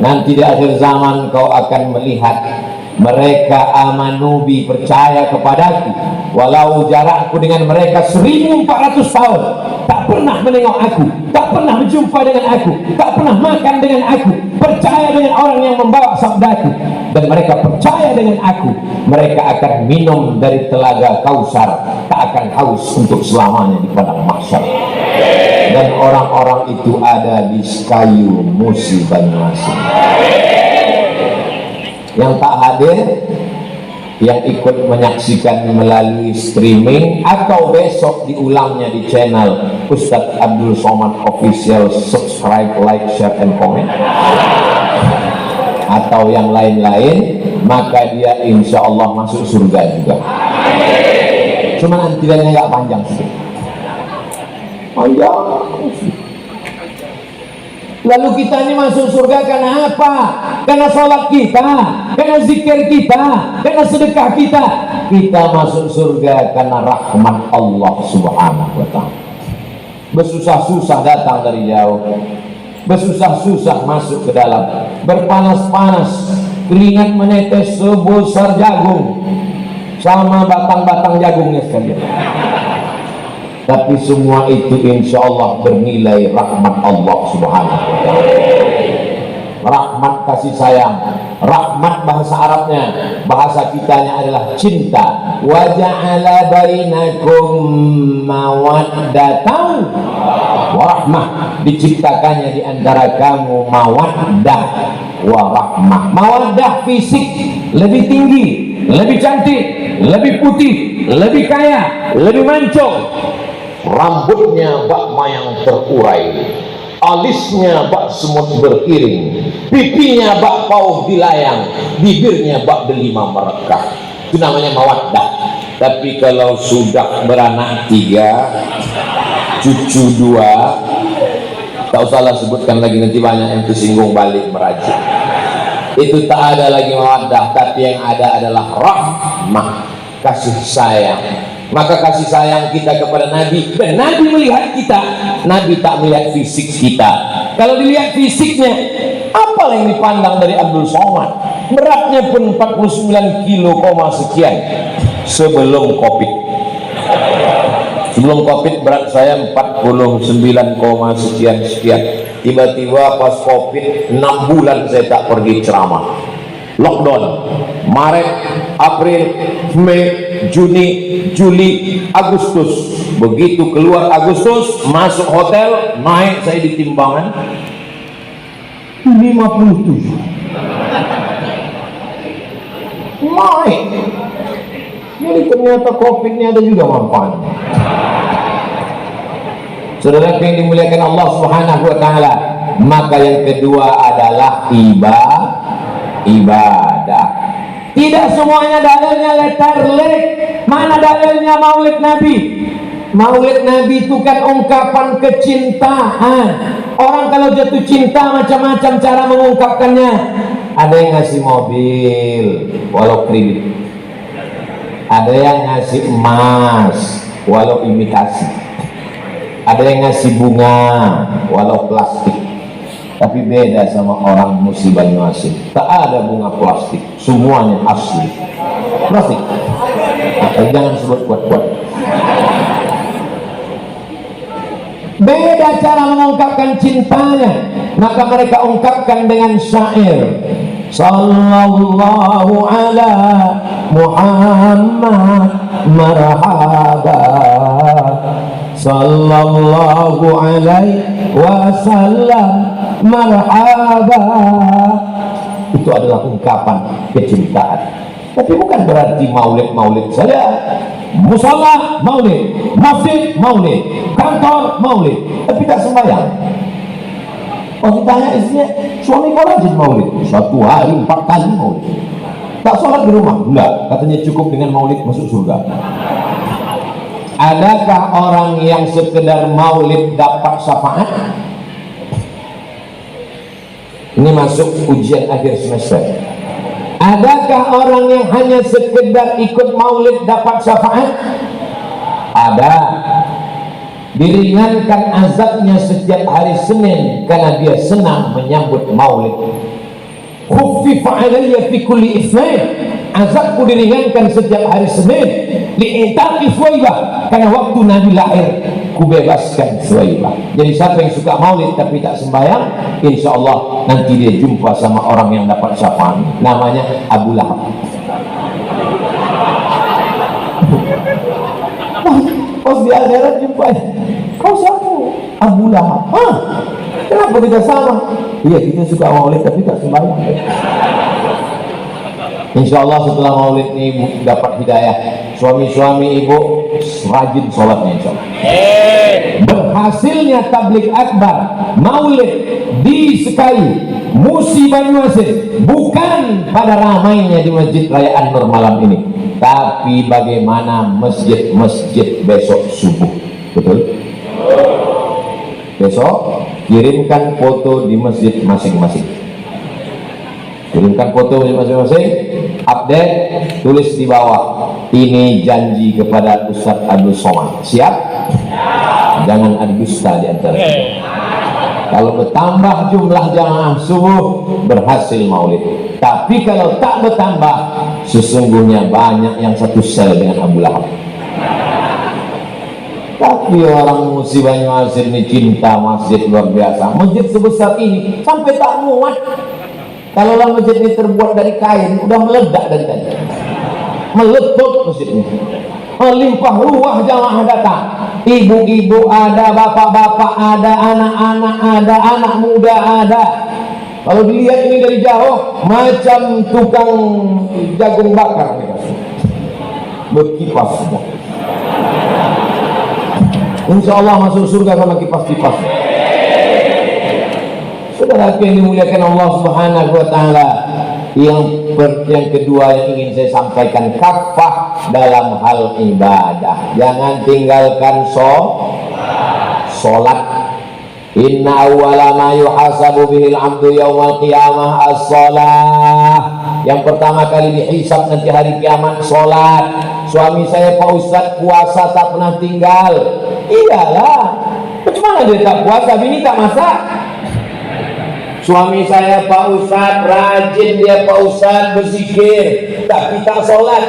Nanti di akhir zaman kau akan melihat mereka amanubi, percaya kepadaku walau jarakku dengan mereka 1400 tahun, tak pernah menengok aku, tak pernah berjumpa dengan aku, tak pernah makan dengan aku, percaya dengan orang yang membawa sabdaku, dan mereka percaya dengan aku. Mereka akan minum dari telaga Kausar, tak akan haus untuk selamanya di padang mahsyar. Dan orang-orang itu ada di Sekayu, Musi, Banyuasin. Yang tak hadir, yang ikut menyaksikan melalui streaming atau besok diulangnya di channel Ustadz Abdul Somad Official, subscribe, like, share, and comment, atau yang lain-lain, maka dia insya Allah masuk surga juga. Cuma antriannya nggak panjang sih. Panjang. Lalu kita ini masuk surga karena apa? Karena sholat kita, karena zikir kita, karena sedekah kita. Kita masuk surga karena rahmat Allah Subhanahu wa ta'ala. Bersusah-susah datang dari jauh, bersusah-susah masuk ke dalam, berpanas-panas, keringat menetes sebesar jagung, sama batang-batang jagungnya sekalian. Tapi semua itu insya Allah bernilai rahmat Allah Subhanahu wa ta'ala. Rahmat kasih sayang. Rahmat bahasa Arabnya, bahasa kitanya adalah cinta. Wa ja'ala bainakum mawaddatan wa rahmah. Diciptakannya di antara kamu mawaddah wa rahmah. Mawaddah fisik, lebih tinggi, lebih cantik, lebih putih, lebih kaya, lebih mancung. Rambutnya bak mayang terurai, alisnya bak semut beriring, pipinya bak pauh dilayang, bibirnya bak delima merekah. Itu namanya mawaddah. Tapi kalau sudah beranak 3, cucu 2, tak usahlah sebutkan lagi, nanti banyak yang tersinggung balik merajuk. Itu tak ada lagi mawaddah, tapi yang ada adalah rahmah, kasih sayang. Maka kasih sayang kita kepada Nabi, dan Nabi melihat kita. Nabi tak melihat fisik kita. Kalau dilihat fisiknya, apa yang dipandang dari Abdul Somad? Beratnya pun 49 kilo sekian sebelum Covid. Sebelum Covid berat saya 49, sekian. Tiba-tiba pas Covid 6 bulan saya tak pergi ceramah. Lockdown, Maret, April, Mei, Juni, Juli, Agustus, Begitu keluar Agustus, masuk hotel, naik saya di timbangan 57. Naik. Jadi ternyata COVID ini ada juga manfaatnya. Saudara yang dimuliakan Allah Subhanahu wa taala, maka yang kedua adalah ibadah. Tidak semuanya dalilnya letter-lek. Mana dalilnya Maulid Nabi? Maulid Nabi itu kan ungkapan kecintaan. Orang kalau jatuh cinta macam-macam cara mengungkapkannya. Ada yang ngasih mobil walau kredit, ada yang ngasih emas walau imitasi, ada yang ngasih bunga walau plastik. Tapi beda sama orang musibah Banyuasin, tak ada bunga plastik, semuanya asli plastik. Jangan sebut kuat-kuat. Beda cara mengungkapkan cintanya, maka mereka ungkapkan dengan syair. Sallallahu ala Muhammad marhaba, sallallahu alaihi wasallam marhaba. Itu adalah ungkapan kecintaan. Tapi bukan berarti maulid saja. Musala maulid, masjid maulid, kantor maulid, tapi tak sembahyang. Oh, ditanya istrinya, suami kau rajin maulid? 1 hari 4 kali maulid. Tak sholat di rumah? Enggak, katanya cukup dengan maulid masuk surga. Adakah orang yang sekedar maulid dapat syafaat? Ini masuk ujian akhir semester. Adakah orang yang hanya sekedar ikut maulid dapat syafaat? Ada. Diringankan azabnya setiap hari Senin karena dia senang menyambut maulid. Khuffifa alayya fi kulli itsnain, azabku diringankan setiap hari Senin. Li'itaqi Suwaibah, karena waktu Nabi lahir kubebaskan Suwaibah. Jadi siapa yang suka maulid tapi tak sembahyang, insya Allah nanti dia jumpa sama orang yang dapat syafaat, namanya Abu Lahab. Pas di akhirat jumpa, kau siapa? Abu Lahab. Hah? Kenapa kita sama? Iya, kita suka maulid tapi tak sembahyang. Insya Allah setelah maulid ini dapat hidayah, suami-suami ibu rajin sholatnya insya Allah. Berhasilnya tabligh akbar maulid di Sekai Musi Banyuasin bukan pada ramainya di Masjid Raya An-Nur malam ini, tapi bagaimana masjid-masjid besok subuh. Betul? Besok kirimkan foto di masjid masing-masing, kirimkan foto di masing-masing, update, tulis di bawah, ini janji kepada Ustadz Abdul Somad. Siap? Jangan ada dusta di antara kita. Kalau bertambah jumlah jamaah subuh, berhasil maulid. Tapi kalau tak bertambah, sesungguhnya banyak yang satu sel dengan Abu Lahab. Tapi orang Musi Banyuasin ini cinta masjid luar biasa. Masjid sebesar ini sampai tak muat. Kalau masjid ini terbuat dari kain, udah meledak dari tadi. Meletup masjid ini. Melimpah ruah jamaah datang. Ibu-ibu ada, bapak-bapak ada, anak-anak ada, anak muda ada. Kalau dilihat ini dari jauh, macam tukang jagung bakar. Berkipas sudah. Insya Allah masuk surga sama kipas-kipas. Saudara yang dimuliakan Allah Subhanahu wa taala, yang kedua yang ingin saya sampaikan, kafah dalam hal ibadah. Jangan tinggalkan sholat. Inna awwala ma yuhasabu bihil abdu yawmal qiyamah as-sholah. Yang pertama kali dihisab nanti hari kiamat sholat. Suami saya Pak Ustadz puasa tak pernah tinggal. Iyalah, bagaimana dia tak puasa, bini tak masak? Suami saya Pak Ustadz rajin dia Pak Ustadz berzikir tapi tak sholat.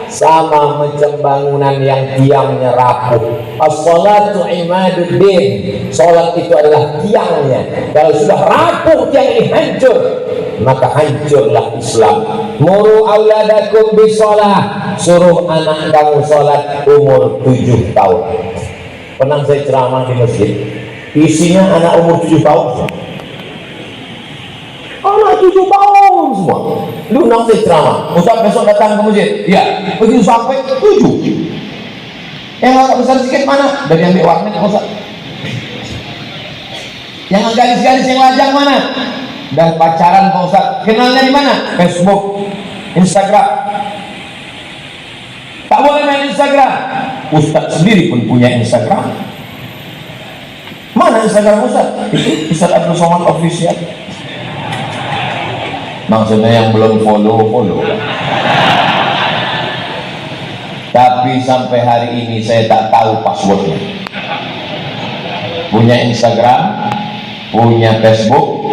Sama macam bangunan yang tiangnya rapuh. As-sholatu imaduddin, sholat itu adalah tiangnya. Kalau sudah rapuh tiang ini hancur, maka hancurlah Islam. Muru auladakum bisolah, suruh anak kamu sholat umur 7 tahun. Pernah saya ceramah di masjid, isinya anak umur 7 tahun. Anak 7 tahun semua. Diundang saya ceramah. Ustaz besok datang ke masjid. Ya, begitu sampai 7. Yang agak besar sedikit mana? Dari yang ambil warnet Ustaz. Yang garis-garis yang lajang mana? Dan pacaran Pak Ustaz. Kenalnya di mana? Facebook, Instagram. Tak boleh main Instagram. Ustaz sendiri pun punya Instagram. Mana Instagram Ustaz? Itu Ustaz Abdul Somad Official. Maksudnya yang belum follow. Tapi sampai hari ini saya tak tahu passwordnya. Punya Instagram, punya Facebook,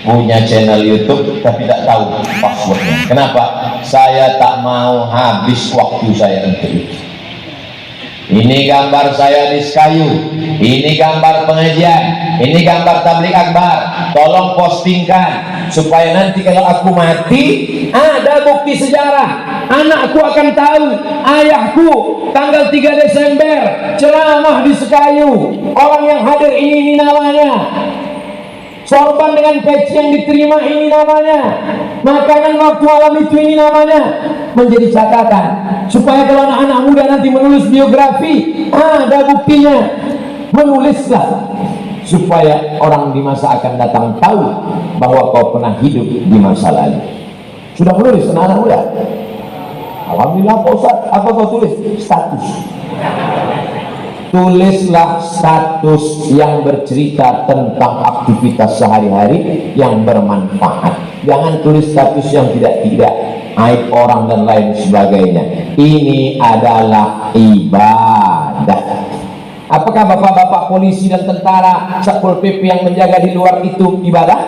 punya channel YouTube, tapi tak tahu passwordnya. Kenapa? Saya tak mau habis waktu saya untuk itu. Ini gambar saya di Sekayu, ini gambar pengajian, ini gambar tabligh akbar. Tolong postingkan supaya nanti kalau aku mati ada bukti sejarah. Anakku akan tahu ayahku tanggal 3 Desember ceramah di Sekayu. Orang yang hadir ini namanya. Sorban dengan peci yang diterima ini namanya. Makanan waktu malam itu ini namanya. Menjadi catatan supaya kalau anak-anak muda nanti menulis biografi ada buktinya. Menulislah supaya orang di masa akan datang tahu bahwa kau pernah hidup di masa lalu. Sudah menulis anak-anak muda? Alhamdulillah Pak Ustaz. Apa kau tulis? Status. Tulislah status yang bercerita tentang aktivitas sehari-hari yang bermanfaat. Jangan tulis status yang tidak-tidak, aib orang dan lain sebagainya. Ini adalah ibadah. Apakah bapak-bapak polisi dan tentara, Satpol PP yang menjaga di luar itu ibadah?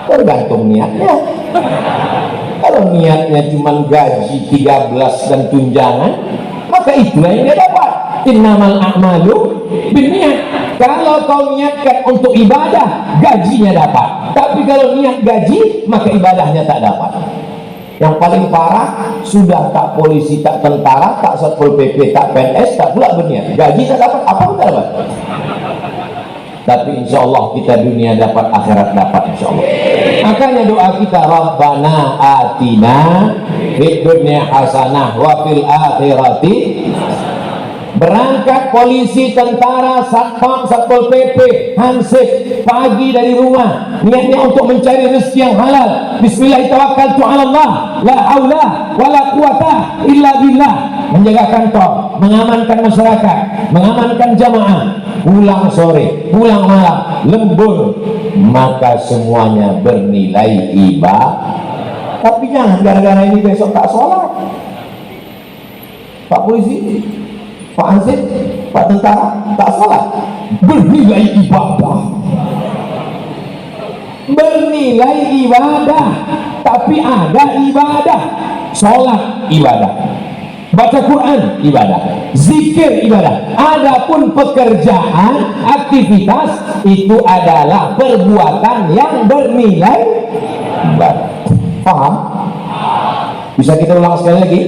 Tergantung niatnya. Kalau niatnya cuma gaji 13 dan tunjangan, maka itulah yang dia dapat. Innamal a'malu binniyat. Kalau kau niatkan untuk ibadah, gajinya dapat. Tapi kalau niat gaji, maka ibadahnya tak dapat. Yang paling parah, sudah tak polisi, tak tentara, tak Satpol PP, tak PNS, tak pula berniat. Gaji tak dapat, apa pun tak dapat. Tapi insya Allah kita dunia dapat, akhirat dapat insya Allah. Makanya doa kita, Rabbana atina fid dunya hasanah wa fil akhirati. Berangkat polisi, tentara, satpam, satpol PP, hansip pagi dari rumah, niatnya untuk mencari rezeki yang halal. Bismillahirrahmanirrahim. La haula wala quwata illa billah. Menjaga kantor, mengamankan masyarakat, mengamankan jamaah, pulang sore, pulang malam, lembur, maka semuanya bernilai ibadah. Tapi jangan gara-gara ini besok tak sholat. Pak polisi, Pak Hansip, Pak tentara tak sholat, bernilai ibadah. Bernilai ibadah. Tapi ada ibadah. Sholat ibadah, baca Quran ibadah, zikir ibadah. Adapun pekerjaan, aktivitas itu adalah perbuatan yang bernilai ibadah. Paham? Bisa kita ulang sekali lagi?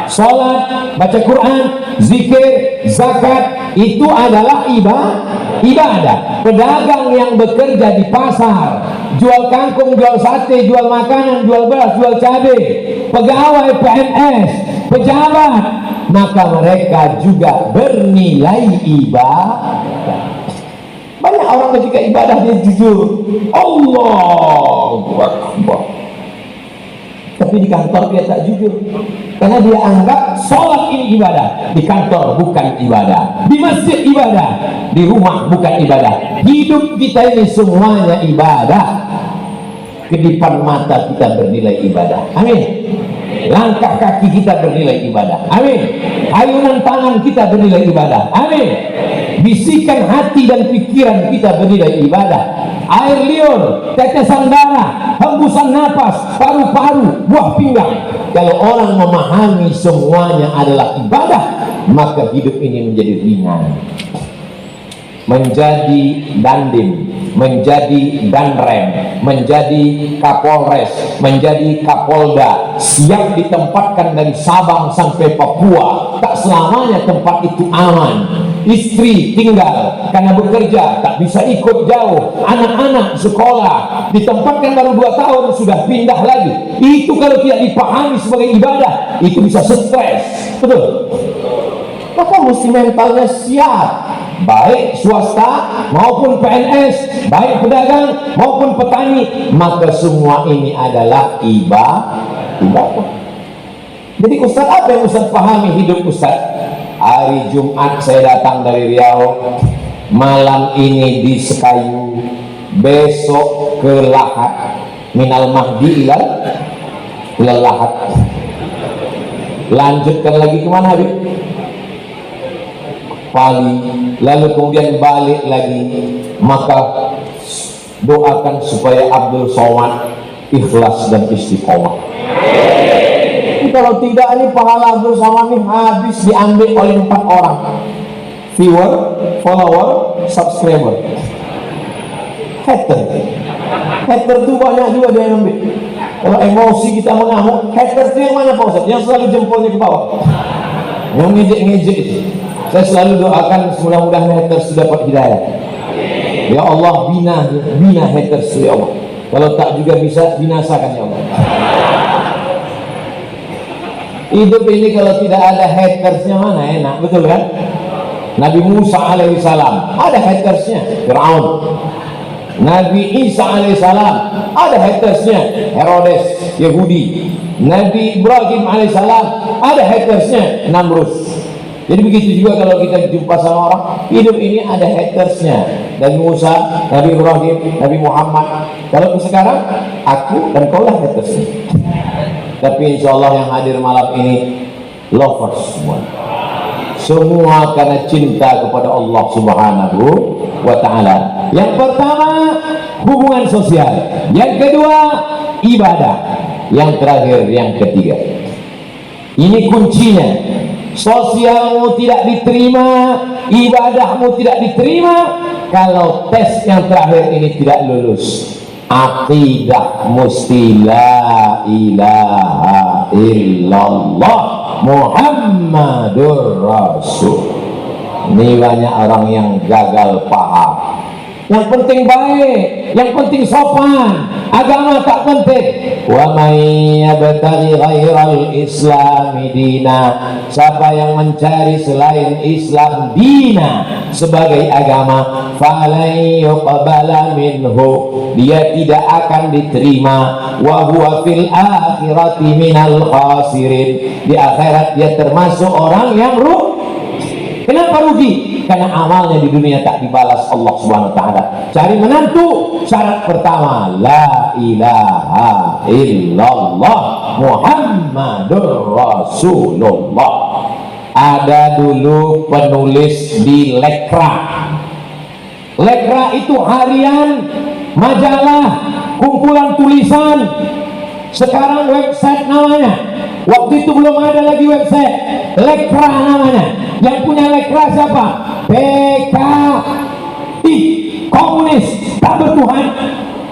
Sholat, baca Quran, zikir, zakat itu adalah ibadah. Pedagang yang bekerja di pasar, jual kangkung, jual sate, jual makanan, jual beras, jual cabai, pegawai PNS, pejabat, maka mereka juga bernilai ibadah. Banyak orang ketika ibadah dia jujur, Allahu Akbar, tapi di kantor dia tak jujur, karena dia anggap sholat ini ibadah. Di kantor bukan ibadah, di masjid ibadah, di rumah bukan ibadah. Hidup kita ini semuanya ibadah. Kedipan mata kita bernilai ibadah, amin. Langkah kaki kita bernilai ibadah, amin. Ayunan tangan kita bernilai ibadah, amin. Bisikan hati dan pikiran kita bernilai ibadah. Air liur, tetesan darah, hembusan napas, paru-paru, buah pinggang. Kalau orang memahami semuanya adalah ibadah, maka hidup ini menjadi ringan. menjadi dandim, menjadi danrem, menjadi kapolres, menjadi kapolda, siap ditempatkan dari Sabang sampai Papua. Tak selamanya tempat itu aman. Istri tinggal karena bekerja, tak bisa ikut jauh. Anak-anak sekolah, ditempatkan baru 2 tahun sudah pindah lagi. Itu kalau tidak dipahami sebagai ibadah, itu bisa stres. Betul? Maka mesti mentalnya siap, baik swasta maupun PNS, baik pedagang maupun petani. Maka semua ini adalah ibadah. Jadi Ustaz, apa yang Ustaz pahami hidup Ustaz? Hari Jumat saya datang dari Riau, malam ini di Sekayu, besok ke Lahat, minal mahdi ilal Lahat, lanjutkan lagi kemana Habib? Pali, lalu kemudian balik lagi. Maka doakan supaya Abdul Somad ikhlas dan istiqomah. Kalau tidak, ini pahala Abdul Somad ini habis diambil oleh 4 orang, viewer, follower, subscriber. Hater itu banyak juga dia yang ambil. Kalau emosi kita mengamuk, hater itu yang mana Pak Ustaz? Yang selalu jempolnya ke bawah, yang ngejek-ngejek itu. Saya selalu doakan mudah-mudahan haters dapat hidayah. Ya Allah, bina haters ya Allah. Kalau tak juga bisa binasakan ya Allah. Hidup ini kalau tidak ada hatersnya mana enak, betul kan? Nabi Musa alaihissalam ada hatersnya, Fir'aun. Nabi Isa alaihissalam ada hatersnya, Herodes Yahudi. Nabi Ibrahim alaihissalam ada hatersnya, Namrud. Jadi begitu juga kalau kita jumpa sama orang, hidup ini ada hatersnya. Nabi Musa, Nabi Ibrahim, Nabi Muhammad. Kalau sekarang aku dan kau lah hatersnya. Tapi insya Allah yang hadir malam ini lovers semua karena cinta kepada Allah Subhanahu wa Ta'ala. Yang pertama hubungan sosial, yang kedua ibadah, yang terakhir yang ketiga. Ini kuncinya. Sosialmu tidak diterima, ibadahmu tidak diterima kalau tes yang terakhir ini tidak lulus. Aqidah mesti la ilaha illallah Muhammadur Rasul. Ini banyak orang yang gagal paham. Yang penting baik, yang penting sopan, agama tak penting. Wa may yabtaghi ghairal islami dina, siapa yang mencari selain Islam dina sebagai agama, falai yuqbala minhu, dia tidak akan diterima. Wa huwa fil akhirati minal khasirin, di akhirat dia termasuk orang yang rugi. Kenapa rugi? Karena amalnya di dunia tak dibalas Allah Subhanahu wa Ta'ala. Cari menantu, syarat pertama la ilaha illallah Muhammadur Rasulullah. Ada dulu penulis di Lekra. Lekra itu harian, majalah, kumpulan tulisan. Sekarang website namanya. Waktu itu belum ada lagi website. Lekra namanya. Yang punya Lekra siapa? PKI, komunis tak bertuhan.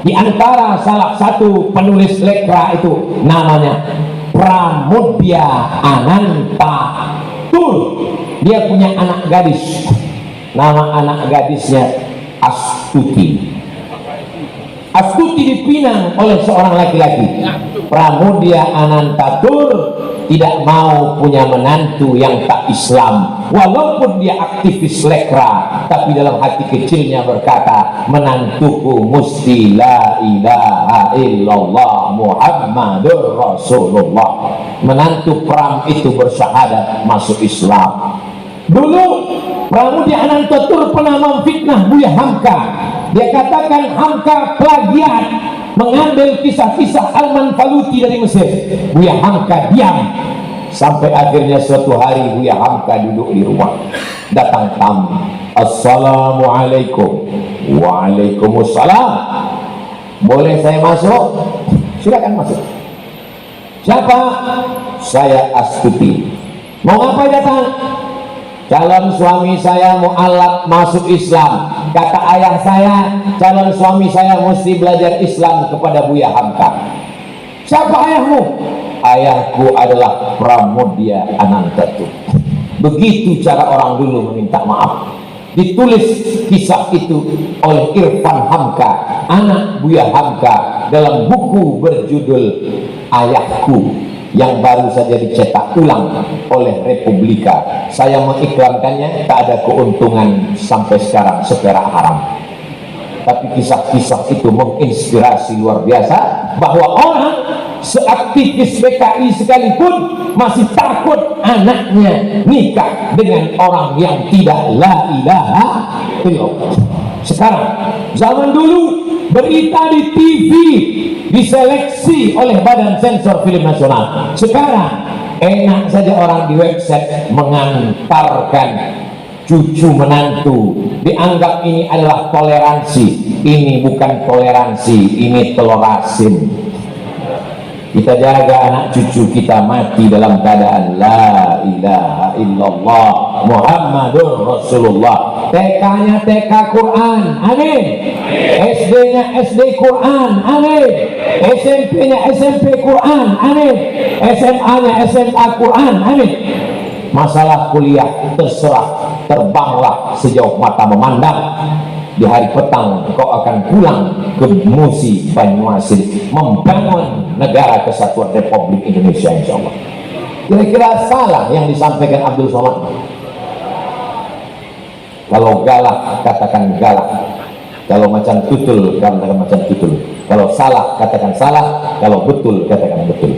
Di antara salah satu penulis Lekra itu namanya Pramudya Anantatur. Dia punya anak gadis. Nama anak gadisnya Astuti. Astuti dipinang oleh seorang laki-laki. Pramudya Anantatur tidak mau punya menantu yang tak Islam, walaupun dia aktivis Lekra, tapi dalam hati kecilnya berkata, menantuku mesti la ilaha illallah Muhammadur Rasulullah. Menantu Pram itu bersyahadat masuk Islam. Dulu Pramudya Anantatur pernah memfitnah Buya Hamka. Dia katakan Hamka plagiat, mengambil kisah-kisah Al-Manfaluti dari Mesir. Buya Hamka diam sampai akhirnya suatu hari Buya Hamka duduk di rumah, datang tamu. Assalamualaikum. Waalaikumsalam. Boleh saya masuk? Silakan masuk. Siapa? Saya Astuti. Mau ngapain datang? calon suami saya mu'alaf masuk Islam. Kata ayah saya, calon suami saya mesti belajar Islam kepada Buya Hamka. Siapa ayahmu? Ayahku adalah Pramudia Anantatu. Begitu cara orang dulu meminta maaf. Ditulis kisah itu oleh Irfan Hamka, anak Buya Hamka, dalam buku berjudul Ayahku, yang baru saja dicetak ulang oleh Republika. Saya mengiklankannya, tak ada keuntungan sampai sekarang seperak haram. Tapi kisah-kisah itu menginspirasi luar biasa, bahwa orang seaktivis PKI sekalipun masih takut anaknya nikah dengan orang yang tidak la ilaha illallah. Sekarang, zaman dulu berita di TV diseleksi oleh Badan Sensor Film Nasional. Sekarang enak saja orang di website mengantarkan cucu menantu, dianggap ini adalah toleransi. Ini bukan toleransi, ini telur asin. Kita jaga anak cucu kita mati dalam keadaan la ilaha illallah Muhammadur Rasulullah. TK-nya TK Quran, amin. SD-nya SD Quran, amin. SMP-nya SMP Quran, amin. SMA-nya SMA Quran, amin. Masalah kuliah terserah, terbanglah sejauh mata memandang. Di hari petang kau akan pulang ke Musi Banyuasin membangun negara kesatuan Republik Indonesia, insya Allah. Kira-kira salah yang disampaikan Abdul Somad? Kalau galak katakan galak, kalau macam tutul katakan macam tutul, kalau salah katakan salah, kalau betul katakan betul.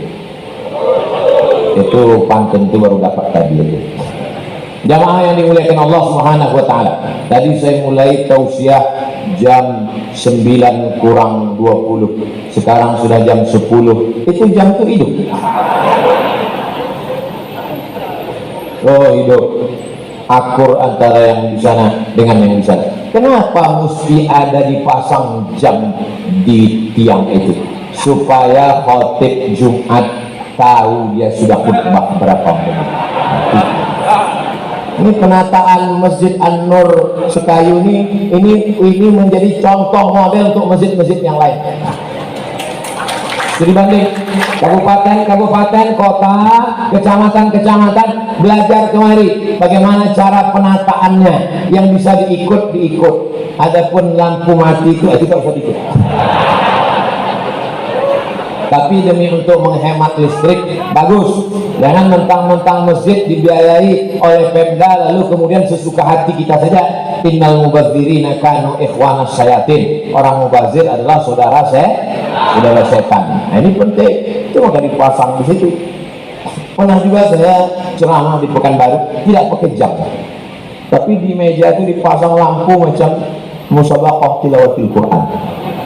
Itu pantun itu baru dapat tadi. Jamaah yang dimuliakan Allah Subhanahu wa taala. Tadi saya mulai tausiah jam 9 kurang 20. Sekarang sudah jam 10. Itu jam itu hidup. Oh, hidup. Akur antara yang di sana dengan yang di sana. Kenapa mesti ada dipasang jam di tiang itu? Supaya khotib Jumat tahu dia sudah khutbah berapa menit. Ini penataan Masjid An-Nur Sekayu ini menjadi contoh model untuk masjid-masjid yang lain. Jadi banding kabupaten, kota, kecamatan belajar kemari bagaimana cara penataannya, yang bisa diikut. Adapun lampu mati itu tidak usah diikut. Tapi demi untuk menghemat listrik bagus. Jangan mentang-mentang masjid dibiayai oleh Pemda lalu kemudian sesuka hati kita saja. Innal mubadzirina kanu ikhwanas syayatin. Orang mubazir adalah saudara setan. Nah, ini penting. Itu maka dipasang di situ. Pernah juga saya ceramah di Pekanbaru tidak pakai jam. Tapi di meja itu dipasang lampu macam musabaqah tilawatil Quran.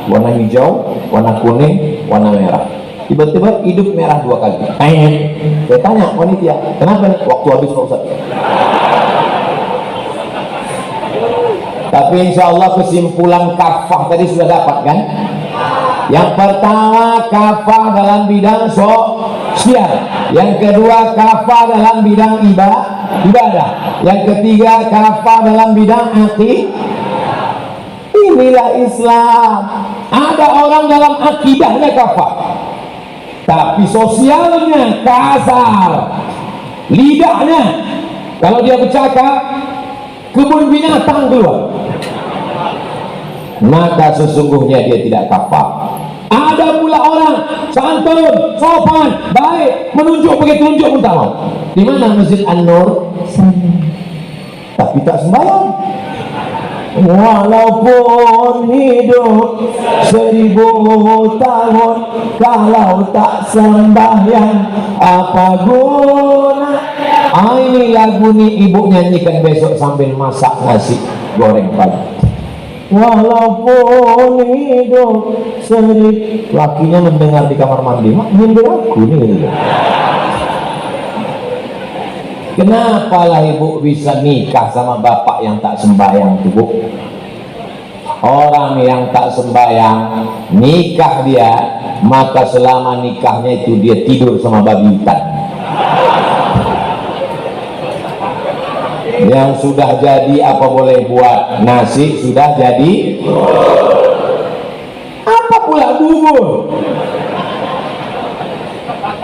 Warna hijau, warna kuning, warna merah. Tiba-tiba hidup merah 2 kali. Saya tanya panitia, kenapa nih? Waktu habis Pak Ustaz. Tapi insya Allah kesimpulan kafah tadi sudah dapat kan? Yang pertama kafah dalam bidang sosial, yang kedua kafah dalam bidang ibadah, yang ketiga kafah dalam bidang akidah. Inilah Islam. Ada orang dalam akidahnya kafah, tapi sosialnya kasar. Lidahnya kalau dia bercakap kebun binatang keluar, maka sesungguhnya dia tidak kafah. Ada pula orang santun, sopan, baik, menunjuk pakai telunjuk pun tak mau. Di mana Masjid An-Nur? Tapi tak sembahyang. Walaupun hidup 1000 tahun, kalau tak sembahyang apa guna? Ini lagu nih ibu nyanyikan besok sambil masak nasi goreng pagi. Walaupun hidup 1000, lakinya mendengar di kamar mandi, mak nyindir aku nih. Kenapa lah ibu bisa nikah sama bapak yang tak sembahyang tuh, Bu? Orang yang tak sembahyang nikah dia, maka selama nikahnya itu dia tidur sama babi hutan. Yang sudah jadi apa boleh buat? Nasi sudah jadi, apa pula bubur?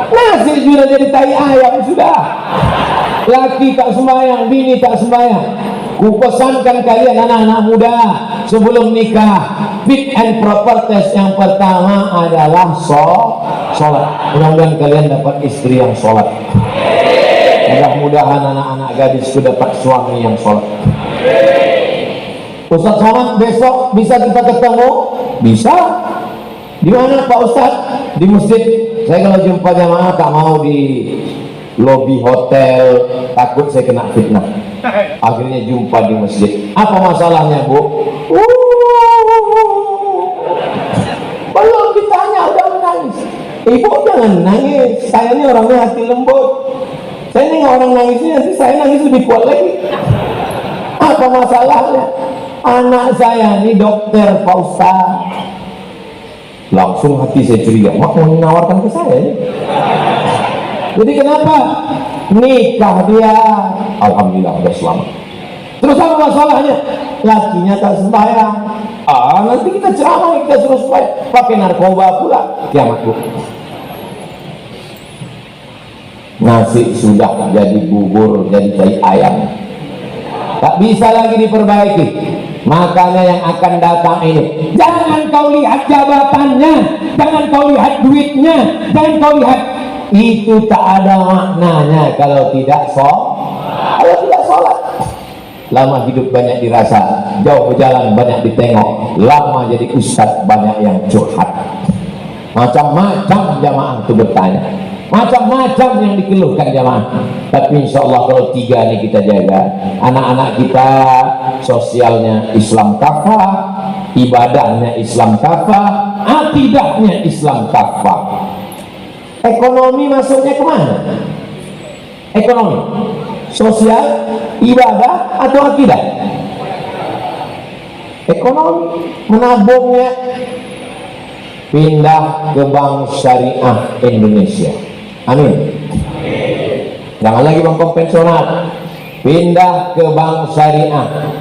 Nasi sudah jadi tai ayam sudah. Laki tak sembahyang, bini tak sembahyang. Kupesankan kalian anak-anak muda sebelum nikah, fit and proper test yang pertama adalah sholat. Mudah-mudahan kalian dapat istri yang sholat. Mudah-mudahan anak-anak gadisku dapat suami yang sholat. Ustaz Somad, besok bisa kita ketemu? Bisa. Di mana Pak Ustaz? Di masjid. Saya kalau jumpa jamaah tak mau di lobi hotel, takut saya kena fitnah. Akhirnya jumpa di masjid. Apa masalahnya, Bu? Belum ditanya udah menangis. Ibu jangan nangis. Saya ini orangnya hati lembut. Saya ini orang nangis ini, nanti saya nangis lebih kuat lagi. Apa masalahnya? Anak saya ini dokter, Pak Ustaz. Langsung hati saya curiga, mak mau menawarkan ke saya ini. Jadi kenapa? Nikah dia, alhamdulillah udah selamat. Terus apa masalahnya? Lakinya tak sembahyang. Nanti kita ceramah, kita suruh sembahyang, pakai narkoba pula. Kiamat Bu. Nasi sudah jadi bubur, jadi tai ayam. Tak bisa lagi diperbaiki. Makanya yang akan datang ini, jangan kau lihat jabatannya, jangan kau lihat duitnya, jangan kau lihat, itu tak ada maknanya kalau tidak sholat. Lama hidup banyak dirasa, jauh berjalan banyak ditengok, lama jadi ustaz banyak yang curhat. Macam-macam jamaah itu bertanya, macam-macam yang dikeluhkan jamaah. Tapi insya Allah kalau tiga ini kita jaga, anak-anak kita sosialnya Islam kafah, ibadahnya Islam kafah, akidahnya Islam kafah. Ekonomi masuknya kemana? Ekonomi, sosial, ibadah atau akidah? Ekonomi, menabungnya pindah ke Bank Syariah Indonesia. Amin. Jangan lagi bank konvensional, pindah ke Bank Syariah,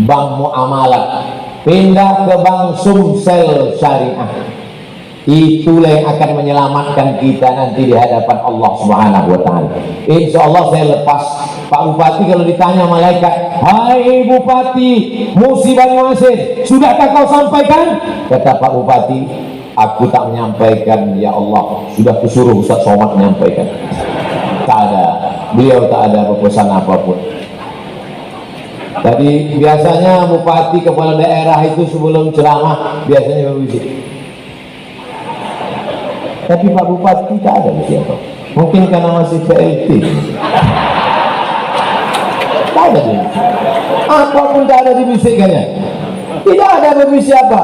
Bank Muamalat, pindah ke Bank Sumsel Syariah. Itulah yang akan menyelamatkan kita nanti di hadapan Allah Subhanahu wa Ta'ala. Insya Allah saya lepas Pak Bupati. Kalau ditanya malaikat, hai Bupati Musi Banyuasin, sudahkah kau sampaikan? Kata Pak Bupati, aku tak menyampaikan ya Allah, sudah kusuruh Ustaz Somad menyampaikan. Tak ada, beliau tak ada pesan apapun. Tadi biasanya Bupati kepala daerah itu sebelum ceramah biasanya berbisik. Tapi Pak Bupati tak ada siapa. Mungkin karena masih PLT. Tak ada dia. Apapun tak ada dibisikkannya. Tidak ada berbisik apa.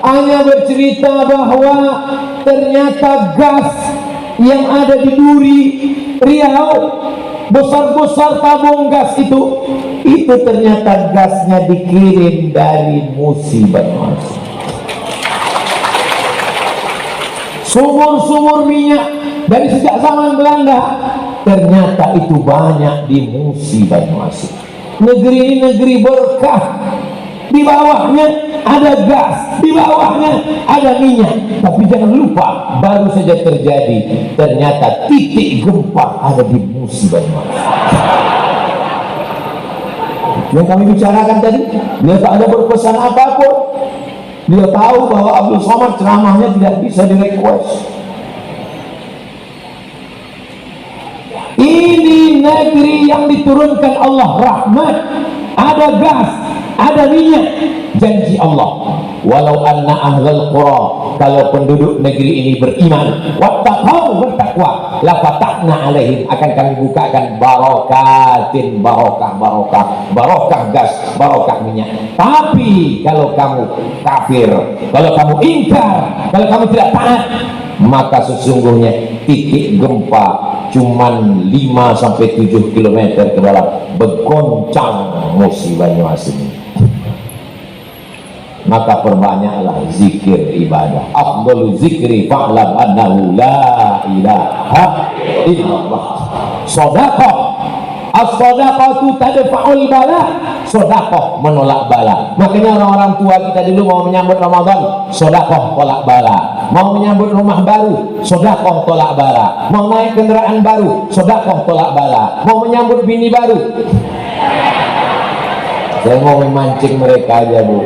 Hanya bercerita bahwa ternyata gas yang ada di Duri, Riau, besar-besar tabung gas itu ternyata gasnya dikirim dari Musi Banyuasin. Sumur-sumur minyak dari sejak zaman Belanda ternyata itu banyak di Musi Banyuasin. Negeri ini negeri berkah. Di bawahnya ada gas, di bawahnya ada minyak. Tapi jangan lupa, baru saja terjadi, ternyata titik gempa ada di Musi Banyuasin. Yang kami bicarakan tadi, dia tak ada berpesan apapun. Dia tahu bahwa Abdul Somad ceramahnya tidak bisa di-request. Ini negeri yang diturunkan Allah rahmat, ada gas, ada minyak. Janji Allah, walau anna ahlal qura, kalau penduduk negeri ini beriman, wattaqau, bertakwa, la fatahna alaihim, akan kami bukakan barokatin, barokah gas, barokah minyak. Tapi kalau kamu kafir, kalau kamu ingkar, kalau kamu tidak taat, maka sesungguhnya titik gempa cuman 5-7 km ke dalam, bergoncang Musi Banyuasin. Maka perbanyaklah zikir ibadah. Afdalu zikri fa'lam annahu la ilaha illallah. Sedekah As-shadaqatu tadfa'ul bala. Sedekah menolak bala. Makanya orang-orang tua kita dulu mau menyambut Ramadan, sedekah tolak bala. Mau menyambut rumah baru, sedekah tolak bala. Mau naik kendaraan baru, sedekah tolak bala. Mau menyambut bini baru. Saya mau memancing mereka aja, Bu.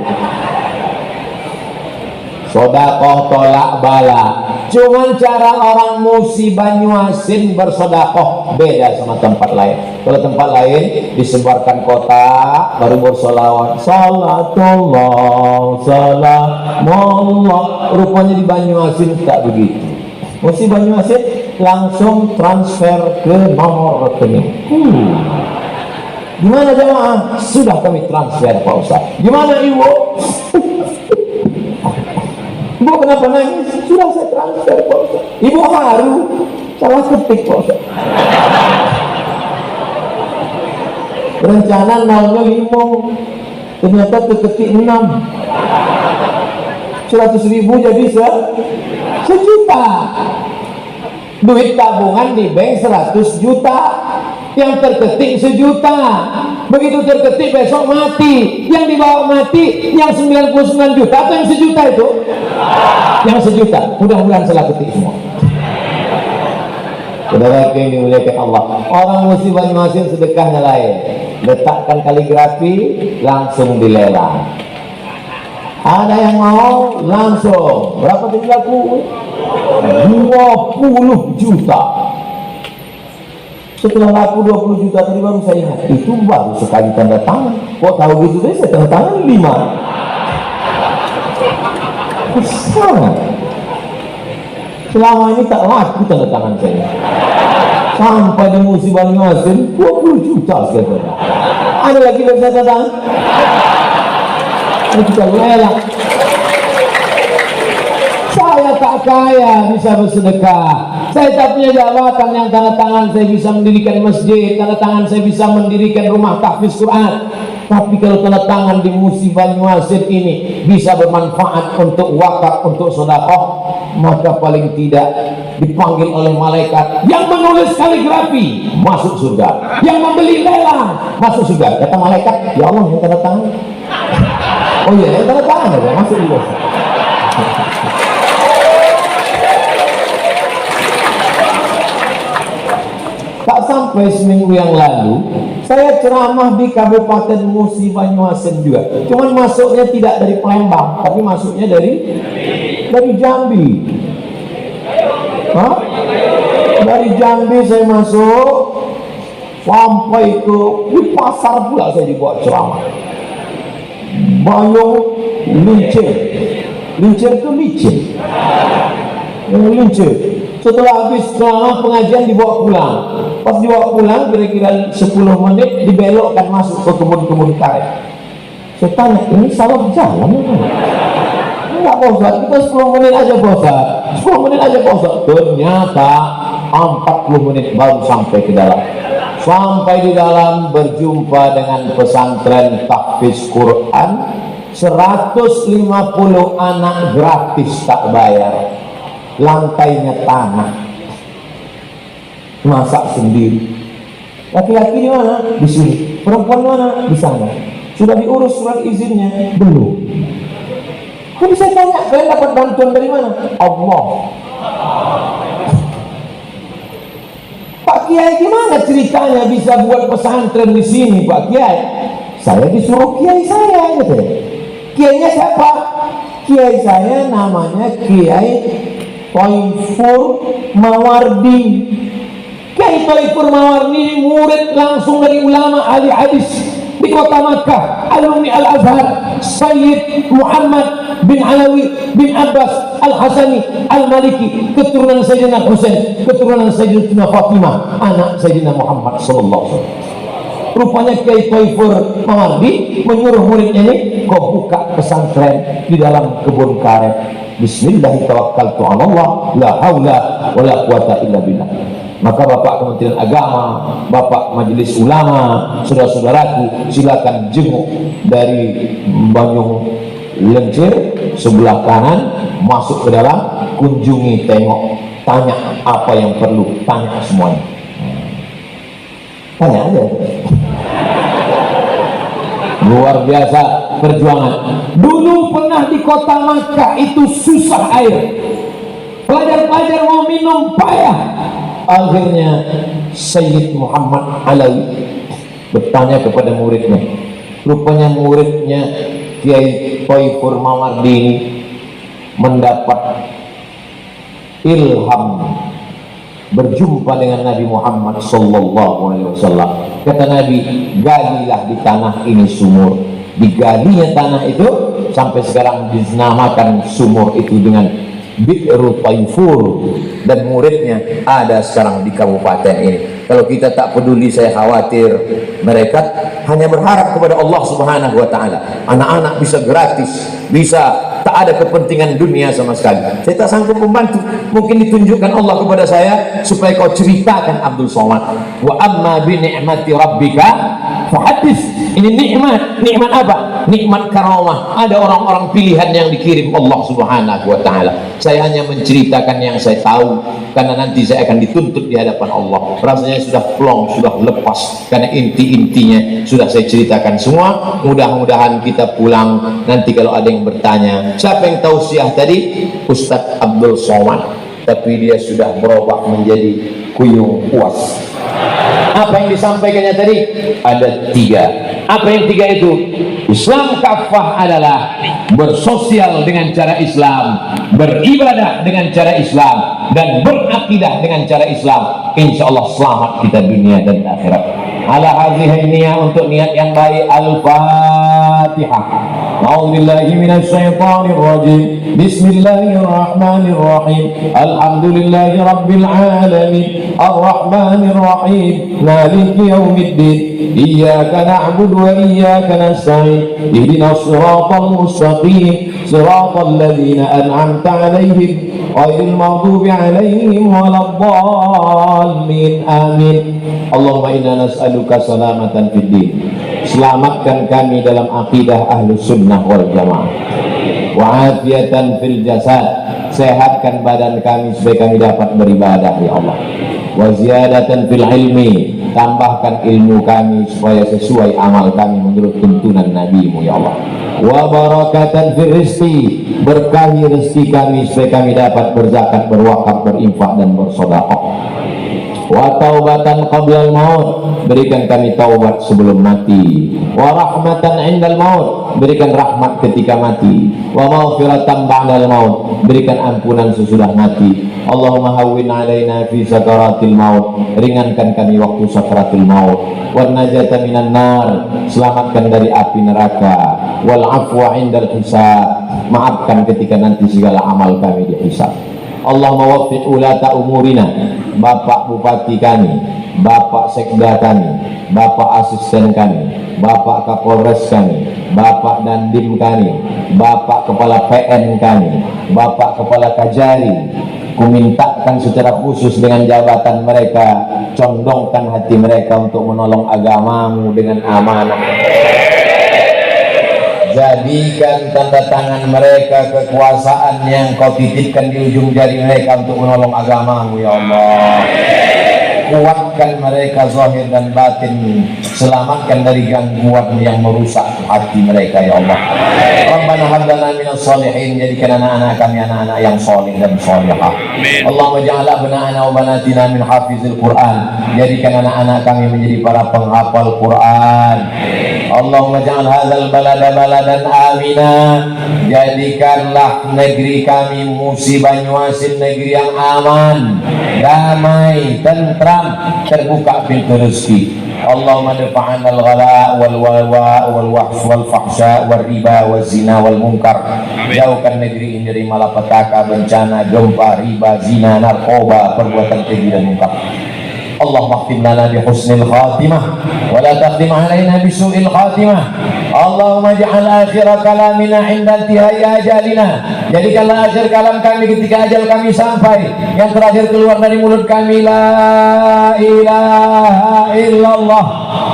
Sedekah tolak bala. Cuman cara orang Musi Banyuasin bersedekah beda sama tempat lain. Kalau tempat lain disebarkan kotak baru bersolawat, salatullah salamullah. Rupanya di Banyuasin tak begitu. Musi Banyuasin langsung transfer ke nomor rekening. Gimana jemaah? Sudah kami transfer Pak Ustaz. Gimana Ibu? Ibu kenapa nangis? Sudah saya transfer Pak Ustaz. Ibu haru, salah ketik Pak Ustaz. Rencana 0,5, ternyata keketik 6. 100.000 jadi sejuta. Duit tabungan di bank 100 juta, yang terketik 1 juta. Begitu terketik besok mati. Yang dibawa mati yang 99 juta atau yang 1 juta itu? Yang 1 juta. Mudah-mudahan salah ketik semua. Saudara yang dimuliakan Allah, orang Musi Banyuasin sedekahnya lain. Letakkan kaligrafi langsung dilelang. Ada yang mau langsung berapa tadi laku? 20 juta. Setelah laku 20 juta tadi baru saya ingat, itu baru sekali tanda tangan. Kok tahu gitu deh, saya tanda tangan 5. Sangat. Selama ini tak laku tanda tangan saya. Sampai di Musi Banyuasin 20 juta sekarang. Ada lagi yang saya tanda tangan? Ini kita lelang. Saya tak kaya bisa bersedekah. Saya tak punya jabatan yang tanda tangan saya bisa mendirikan masjid, tanda tangan saya bisa mendirikan rumah tahfiz Quran. Tapi kalau tanda tangan di Musi Banyuasin ini bisa bermanfaat untuk wakaf, untuk sedekah, maka paling tidak dipanggil oleh malaikat yang menulis kaligrafi masuk surga, yang membeli lelang masuk surga. Kata malaikat, ya Allah yang tanda tangan. Oh iya, yang tanda tangan ada masuk juga. Tak sampai seminggu yang lalu saya ceramah di Kabupaten Musi Banyuasin juga. Cuman masuknya tidak dari Palembang, tapi masuknya dari Jambi. Hah? Dari Jambi saya masuk sampai ke di pasar pula saya dibuat ceramah. Bayung lincir. Lincir itu licin. Lincir. Setelah habis ceramah pengajian dibawa pulang. Pas dibawa pulang kira-kira 10 menit dibelokkan masuk ke kebun-kebun karet. Saya tanya, ini salah jalan ya? Enggak Pak Ustaz, kita 10 menit aja Pak Ustaz. 10 menit aja Pak Ustaz. Ternyata 40 menit baru sampai ke dalam. Sampai di dalam berjumpa dengan pesantren tahfiz Quran, 150 anak gratis tak bayar. Lantainya tanah, masak sendiri. Laki-laki di mana? Di sini. Perempuan mana? Di sana. Sudah diurus surat izinnya? Belum. Jadi saya tanya, kalian dapat bantuan dari mana? Allah. Pak Kiai gimana ceritanya bisa buat pesantren di sini Pak Kiai? Saya disuruh Kiai saya gitu. Kiainya siapa? Kiai saya namanya Kiai Thaifur Mawardi. Kiai Thaifur Mawardi murid langsung dari ulama ahli hadis di kota Makkah, alumni Al-Azhar, Sayyid Muhammad bin Alawi bin Abbas Al-Hasani Al-Maliki, keturunan Sayyidina Husain, keturunan Sayyidina Fatimah, anak Sayyidina Muhammad sallallahu alaihi wasallam. Rupanya Kiai Thaifur Mawardi menyuruh muridnya ini, kau buka pesantren di dalam kebun karet. Bismillahirrahmanirrahim, la haula wala quwata illa billah. Maka Bapak Kementerian Agama, Bapak Majelis Ulama, saudara-saudaraku, silakan jenguk dari Banyung Lencir sebelah kanan, masuk ke dalam, kunjungi, tengok, tanya apa yang perlu, tanya semuanya. Tanya aja. Luar biasa perjuangan. Dulu pernah di kota Makkah itu susah air. Pelajar-pelajar mau minum payah. Akhirnya Sayyid Muhammad Alawi bertanya kepada muridnya. Rupanya muridnya Kiai Thaifur Mawardini mendapat ilham berjumpa dengan Nabi Muhammad sallallahu alaihi wasallam. Kata Nabi, galilah di tanah ini sumur. Digalinya tanah itu sampai sekarang dinamakan sumur itu dengan Bi'ru Thaifur, dan muridnya ada sekarang di kabupaten ini. Kalau kita tak peduli, saya khawatir mereka hanya berharap kepada Allah Subhanahu wa taala. Anak-anak bisa gratis, bisa tak ada kepentingan dunia sama sekali. Saya tak sanggup membantu. Mungkin ditunjukkan Allah kepada saya supaya kau ceritakan Abdul Somad. Wa amma bi ni'mati rabbika fahaddits. Ini nikmat. Nikmat apa? Nikmat karamah. Ada orang-orang pilihan yang dikirim Allah Subhanahu wa taala. Saya hanya menceritakan yang saya tahu, karena nanti saya akan dituntut di hadapan Allah. Rasanya sudah plong, sudah lepas, karena inti-intinya sudah saya ceritakan semua. Mudah-mudahan kita pulang nanti kalau ada yang bertanya, siapa yang tausiah tadi? Ustadz Abdul Somad, tapi dia sudah berubah menjadi Kuyung Uas. Apa yang disampaikannya tadi? Ada 3. Apa yang 3 itu? Islam kafah adalah bersosial dengan cara Islam, beribadah dengan cara Islam, dan berakidah dengan cara Islam. Insya Allah selamat kita dunia dan akhirat. Ala hadhihi niyah, untuk niat yang baik. Al-Fatihah. A'udzubillahi minasyaitonir rajim. Bismillahirrahmanirrahim. Alhamdulillahi rabbil alamin. Arrahmanir rahim. Maliki yaumiddin. Iyyaka na'budu wa iyyaka nasta'in. Ihdinas siratal mustaqim. Siratal ladzina an'amta 'alaihim ghairil maghdubi 'alaihim waladdallin. Amin. Allahumma inna nas'aluka salamatan fid din. Selamatkan kami dalam akidah Ahlus Sunnah wal Jamaah. Wa afiatan fil jasad. Sehatkan badan kami supaya kami dapat beribadah ya Allah. Wa ziyadatan fil ilmi. Tambahkan ilmu kami supaya sesuai amal kami menurut tuntunan Nabi-Mu ya Allah. Wa barakatan fil rizqi. Berkahi rezeki kami supaya kami dapat berzakat, berwakaf, berinfak dan bersedekah. Wa taubatan qablal maut. Berikan kami taubat sebelum mati. Wa rahmatan indal maut. Berikan rahmat ketika mati. Wa maghfiratan ba'dal maut. Berikan ampunan sesudah mati. Allahumma hawwin alaina fi sakaratil maut. Ringankan kami waktu sakaratul maut. Wan najata minan nar. Selamatkan dari api neraka. Wal afwa indal hisab. Maafkan ketika nanti segala amal kami dihisab. Allahumma waffiq ulata umurina. Bapak Bupati kami, Bapak Sekda kami, Bapak Asisten kami, Bapak Kapolres kami, Bapak Dandim kami, Bapak Kepala PN kami, Bapak Kepala Kajari. Kumintakan secara khusus dengan jabatan mereka, condongkan hati mereka untuk menolong agamamu dengan amanah. Jadikan tanda tangan mereka kekuasaan yang kau titipkan di ujung jari mereka untuk menolong agamamu ya Allah. Kuatkan mereka zahir dan batin. Selamatkan dari gangguan yang merusak hati mereka ya Allah. Rabbana hab lana minas shalihin. Jadikan anak-anak kami anak-anak yang saleh dan salihah. Allahumma ja'al abna'ana wa banatina min hafizil Quran. Jadikan anak-anak kami menjadi para penghafal Quran. Allahumma ja'al hadzal balada baladan amina. Jadikanlah negeri kami Musi Banyuasin negeri yang aman, damai, tentram, terbuka pintu rezeki. Allahumma dafa'an al-ghala wal walwa wal wahsh wal fahsya wal riba wal zina wal munkar. Jauhkan negeri ini dari malapetaka, bencana, gempa, riba, zina, narkoba, perbuatan keji dan munkar. Allahumma khtim lana bi husnil khatimah wa la takhtim alaina bi su'il khatimah. Allahumma ja'al akhir kalamina 'inda intihai ajalina. Jadikanlah akhir kalam kami ketika ajal kami sampai, yang terakhir keluar dari mulut kami la ilaha illallah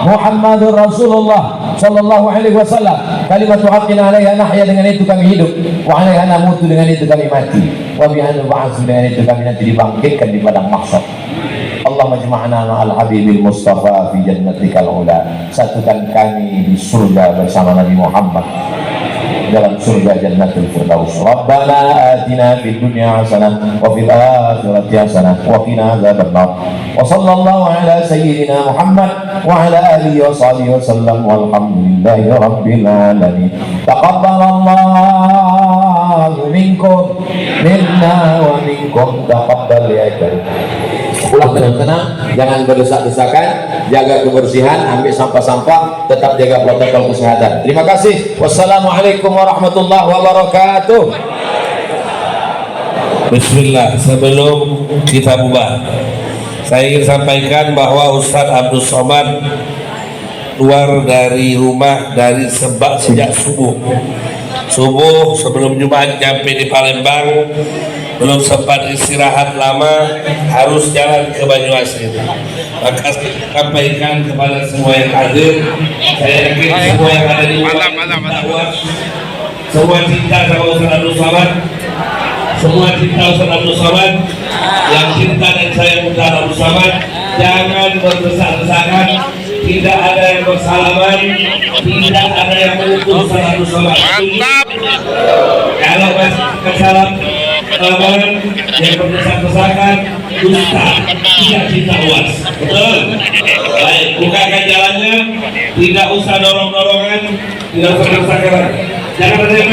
Muhammadur Rasulullah sallallahu alaihi wasallam. Kalimatu haqqin 'alaiha nahya, dengan itu kami hidup, wa 'alaiha namutu, dengan itu kami mati, wa bi'an ba'ats, dengan itu kami nanti dibangkitkan di padang mahsyar. Allah majma'na ma'al habibil mustafa fi jannatikal ula. Satukan kami di surga bersama Nabi Muhammad dalam surga jannatul firdaus. Rabbana atina fid dunya hasanah wa fil akhirati hasanah wa qina adzabannar. Wa sallallahu ala sayyidina Muhammad wa ala alihi wa sahbihi wasallam walhamdulillahi rabbil alamin. Taqabbalallahu minkum minna wa minkum taqabbal ya karim. Pulang dengan tenang, jangan berdesak-desakan, jaga kebersihan, ambil sampah-sampah, tetap jaga protokol kesehatan. Terima kasih. Wassalamualaikum warahmatullahi wabarakatuh. Bismillah. Sebelum kita bubar, saya ingin sampaikan bahwa Ustadz Abdul Somad keluar dari rumah dari sejak subuh sebelum Jumat nyampe di Palembang, belum sempat istirahat lama, harus jalan ke Banyuasin. Maka saya sampaikan kepada semua yang hadir, saya yakin semua yang ada di rumah semua cinta sama Ustadz Abdul Somad, semua cinta Ustadz Abdul Somad, yang cinta dan sayang Ustadz Abdul Somad, jangan berdesak-desakan, tidak ada yang bersalaman, tidak ada yang mengutus Ustadz Abdul Somad. Mantap. Kalau masih kesalahan yang berdesak-desakan, Ustaz tidak cinta UAS. Betul? Baik, bukakan jalannya, tidak usah dorong-dorongan, tidak usah berdesak-desakan. Jangan ada yang